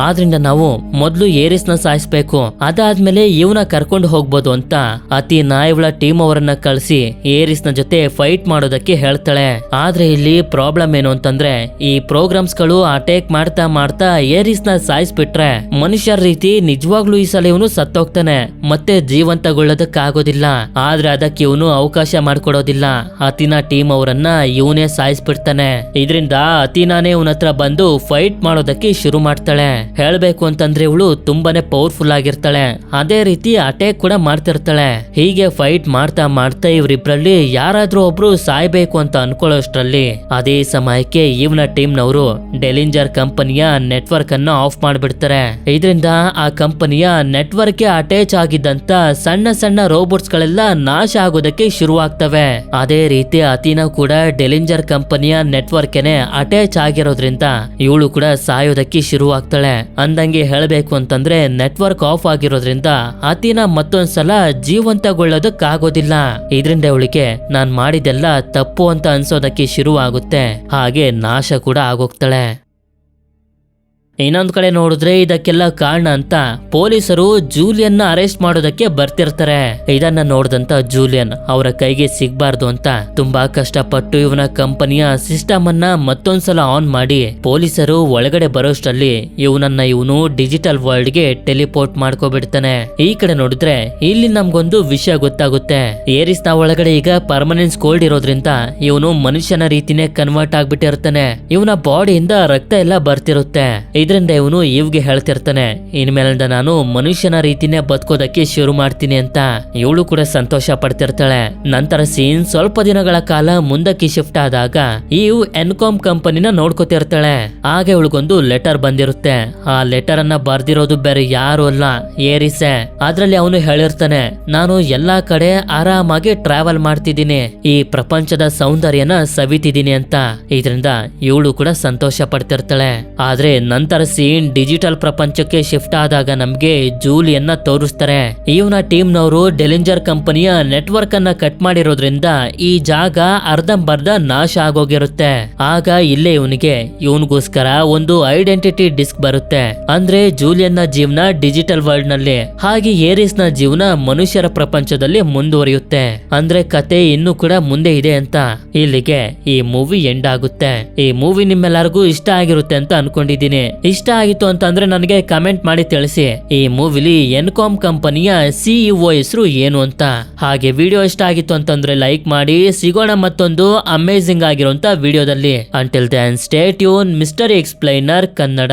S1: ಆದ್ರಿಂದ ನಾವು ಮೊದ್ಲು ಏರಿಸ್ ನ ಸಾಯಿಸ್ಬೇಕು, ಅದಾದ್ಮೇಲೆ ಇವನ ಕರ್ಕೊಂಡು ಹೋಗ್ಬೋದು ಅಂತ ಅತಿನ ಇವಳ ಟೀಮ್ ಅವರನ್ನ ಕಳಿಸಿ ಏರಿಸ್ ನ ಜೊತೆ ಫೈಟ್ ಮಾಡೋದಕ್ಕೆ ಹೇಳ್ತಾಳೆ. ಆದ್ರೆ ಇಲ್ಲಿ ಪ್ರಾಬ್ಲಮ್ ಏನು ಅಂತಂದ್ರೆ ಈ ಪ್ರೋಗ್ರಾಮ್ಸ್ ಗಳು ಅಟ್ಯಾಕ್ ಮಾಡ್ತಾ ಮಾಡ್ತಾ ಏರಿಸ್ ನ ಸಾಯಿಸ್ಬಿಟ್ರೆ ಮನುಷ್ಯರ ರೀತಿ ನಿಜವಾಗ್ಲೂ ಈ ಸಲ ಇವನು ಸತ್ತೋಗ್ತಾನೆ, ಮತ್ತೆ ಜೀವಂತಗೊಳ್ಳೋದಕ್ಕಾಗೋದಿಲ್ಲ. ಆದ್ರೆ ಅದಕ್ಕೆ ಇವನು ಅವಕಾಶ ಮಾಡ್ಕೊಡೋದಿಲ್ಲ. ಅತಿನ ಟೀಮ್ ಅವರನ್ನ ಇವನೇ ಸಾಯಿಸ್ಬಿಟ್ಟು ಸಾಯಿಸ್ಬಿಡ್ತಾನೆ. ಇದರಿಂದ ಅತೀನಾನೇ ಇವನ ಹತ್ರ ಬಂದು ಫೈಟ್ ಮಾಡೋದಕ್ಕೆ ಶುರು ಮಾಡ್ತಾಳೆ. ಹೇಳ್ಬೇಕು ಅಂತಂದ್ರೆ ಇವಳು ತುಂಬಾನೇ ಪವರ್ಫುಲ್ ಆಗಿರ್ತಾಳೆ, ಅದೇ ರೀತಿ ಅಟ್ಯಾಕ್ ಕೂಡ ಮಾಡ್ತಿರ್ತಾಳೆ. ಹೀಗೆ ಫೈಟ್ ಮಾಡ್ತಾ ಮಾಡ್ತಾ ಇವರಿಬ್ರಲ್ಲಿ ಯಾರಾದ್ರೂ ಒಬ್ರು ಸಾಯ್ಬೇಕು ಅಂತ ಅನ್ಕೊಳ್ಳೋಷ್ಟ್ರಲ್ಲಿ ಅದೇ ಸಮಯಕ್ಕೆ ಇವನ ಟೀಮ್ ನವರು ಡೆಲಿಂಜರ್ ಕಂಪನಿಯ ನೆಟ್ವರ್ಕ್ ಅನ್ನ ಆಫ್ ಮಾಡ್ಬಿಡ್ತಾರೆ. ಇದರಿಂದ ಆ ಕಂಪನಿಯ ನೆಟ್ವರ್ಕ್ ಗೆ ಅಟ್ಯಾಚ್ ಆಗಿದ್ದಂತ ಸಣ್ಣ ಸಣ್ಣ ರೋಬೋಟ್ಸ್ ಗಳೆಲ್ಲ ನಾಶ ಆಗೋದಕ್ಕೆ ಶುರುವಾಗ್ತವೆ. ಅದೇ ರೀತಿ ಅತೀನಾ ಕೂಡ ಡೆಲಿಂಜರ್ ಕಂಪನಿಯ ನೆಟ್ವರ್ಕ್ ಗೆ ಅಟ್ಯಾಚ್ ಆಗಿರೋದ್ರಿಂದ ಇವಳು ಕೂಡ ಸಾಯೋದಕ್ಕೆ ಶುರುವಾಗ್ತಾಳೆ. ಅಂದಂಗೆ ಹೇಳಬೇಕು ಅಂತಂದ್ರೆ ನೆಟ್ವರ್ಕ್ ಆಫ್ ಆಗಿರೋದ್ರಿಂದ ಅತೀನಾ ಮತ್ತೊಂದ್ಸಲ ಜೀವಂತಗೊಳ್ಳೋದಕ್ಕಾಗೋದಿಲ್ಲ. ಇದರಿಂದ ಇವಳಿಗೆ ನಾನ್ ಮಾಡಿದೆಲ್ಲ ತಪ್ಪು ಅಂತ ಅನ್ಸೋದಕ್ಕೆ ಶುರುವಾಗುತ್ತೆ. ಹಾಗೆ ನಾಶ ಕೂಡ ಆಗೋಗ್ತಾಳೆ. ಇನ್ನೊಂದ್ ಕಡೆ ನೋಡಿದ್ರೆ ಇದಕ್ಕೆಲ್ಲ ಕಾರಣ ಅಂತ ಪೊಲೀಸರು ಜೂಲಿಯನ್ ಅರೆಸ್ಟ್ ಮಾಡೋದಕ್ಕೆ ಬರ್ತಿರ್ತಾರೆ. ಇದನ್ನ ನೋಡಿದಂತ ಜೂಲಿಯನ್ ಅವರ ಕೈಗೆ ಸಿಗ್ಬಾರ್ದು ಅಂತ ತುಂಬಾ ಕಷ್ಟಪಟ್ಟು ಇವನ ಕಂಪನಿಯ ಸಿಸ್ಟಮ್ ಅನ್ನ ಮತ್ತೊಂದ್ಸಲ ಆನ್ ಮಾಡಿ ಪೊಲೀಸರು ಒಳಗಡೆ ಬರೋಷ್ಟರಲ್ಲಿ ಇವನು ಡಿಜಿಟಲ್ ವರ್ಲ್ಡ್ ಗೆ ಟೆಲಿಪೋರ್ಟ್ ಮಾಡ್ಕೋಬಿಡ್ತಾನೆ. ಈ ಕಡೆ ನೋಡಿದ್ರೆ ಇಲ್ಲಿ ನಮ್ಗೊಂದು ವಿಷಯ ಗೊತ್ತಾಗುತ್ತೆ. ಏರಿಸ್ ನ ಒಳಗಡೆ ಈಗ ಪರ್ಮನೆನ್ಸ್ ಕೋಲ್ಡ್ ಇರೋದ್ರಿಂದ ಇವನು ಮನುಷ್ಯನ ರೀತಿನೇ ಕನ್ವರ್ಟ್ ಆಗ್ಬಿಟ್ಟಿರ್ತಾನೆ. ಇವನ ಬಾಡಿಯಿಂದ ರಕ್ತ ಎಲ್ಲ ಬರ್ತಿರುತ್ತೆ. ಇದರಿಂದ ಇವನು ಇವ್ಗೆ ಹೇಳ್ತಿರ್ತಾನೆ, ಇನ್ಮೇಲಿಂದ ನಾನು ಮನುಷ್ಯನ ರೀತಿನೇ ಬದುಕೋದಕ್ಕೆ ಶುರು ಮಾಡ್ತೀನಿ ಅಂತ. ಇವಳು ಕೂಡ ಸಂತೋಷ ಪಡ್ತಿರ್ತಾಳೆ. ನಂತರ ಸೀನ್ ಸ್ವಲ್ಪ ದಿನಗಳ ಕಾಲ ಮುಂದಕ್ಕೆ ಶಿಫ್ಟ್ ಆದಾಗ ಇವ್ ಎನ್ಕಾಮ್ ಕಂಪನಿನ ನೋಡ್ಕೋತಿರ್ತಾಳೆ. ಆಗ ಇವಳಿಗೊಂದು ಲೆಟರ್ ಬಂದಿರುತ್ತೆ. ಆ ಲೆಟರ್ ಅನ್ನ ಬರ್ದಿರೋದು ಬೇರೆ ಯಾರು ಅಲ್ಲ, ಏರಿಸೆ. ಅದ್ರಲ್ಲಿ ಅವನು ಹೇಳಿರ್ತಾನೆ, ನಾನು ಎಲ್ಲಾ ಕಡೆ ಆರಾಮಾಗಿ ಟ್ರಾವೆಲ್ ಮಾಡ್ತಿದ್ದೀನಿ, ಈ ಪ್ರಪಂಚದ ಸೌಂದರ್ಯನ ಸವಿತಿದ್ದೀನಿ ಅಂತ. ಇದರಿಂದ ಇವಳು ಕೂಡ ಸಂತೋಷ ಪಡ್ತಿರ್ತಾಳೆ. ಆದ್ರೆ ನಂತರ ಸೀನ್ ಡಿಜಿಟಲ್ ಪ್ರಪಂಚಕ್ಕೆ ಶಿಫ್ಟ್ ಆದಾಗ ನಮ್ಗೆ ಜೂಲಿಯನ್ನ ತೋರಿಸ್ತಾರೆ. ಇವನ ಟೀಮ್ ನವರು ಡೆಲಿಂಜರ್ ಕಂಪನಿಯ ನೆಟ್ವರ್ಕ್ ಅನ್ನ ಕಟ್ ಮಾಡಿರೋದ್ರಿಂದ ಈ ಜಾಗ ಅರ್ಧಂಬರ್ಧ ನಾಶ ಆಗೋಗಿರುತ್ತೆ. ಆಗ ಇಲ್ಲೇ ಇವನಿಗೋಸ್ಕರ ಒಂದು ಐಡೆಂಟಿಟಿ ಡಿಸ್ಕ್ ಬರುತ್ತೆ. ಅಂದ್ರೆ ಜೂಲಿಯನ್ ನ ಜೀವನ ಡಿಜಿಟಲ್ ವರ್ಲ್ಡ್ ನಲ್ಲಿ, ಹಾಗೆ ಏರಿಸ್ ನ ಜೀವನ ಮನುಷ್ಯರ ಪ್ರಪಂಚದಲ್ಲಿ ಮುಂದುವರಿಯುತ್ತೆ. ಅಂದ್ರೆ ಕತೆ ಇನ್ನೂ ಕೂಡ ಮುಂದೆ ಇದೆ ಅಂತ. ಇಲ್ಲಿಗೆ ಈ ಮೂವಿ ಎಂಡ್ ಆಗುತ್ತೆ. ಈ ಮೂವಿ ನಿಮ್ಮೆಲ್ಲರಿಗೂ ಇಷ್ಟ ಆಗಿರುತ್ತೆ ಅಂತ ಅನ್ಕೊಂಡಿದ್ದೀನಿ. ಇಷ್ಟ ಆಗಿತ್ತು ಅಂತಂದ್ರೆ ನನಗೆ ಕಮೆಂಟ್ ಮಾಡಿ ತಿಳಿಸಿ, ಈ ಮೂವಿಲಿ ಎನ್ಕಾಮ್ ಕಂಪನಿಯ ಸಿಇಒ ಹೆಸರು ಏನು ಅಂತ. ಹಾಗೆ ವಿಡಿಯೋ ಇಷ್ಟ ಆಗಿತ್ತು ಅಂತಂದ್ರೆ ಲೈಕ್ ಮಾಡಿ. ಸಿಗೋಣ ಮತ್ತೊಂದು ಅಮೇಜಿಂಗ್ ಆಗಿರುವಂತ ವಿಡಿಯೋದಲ್ಲಿ. Until then stay tune mister explainer Kannada.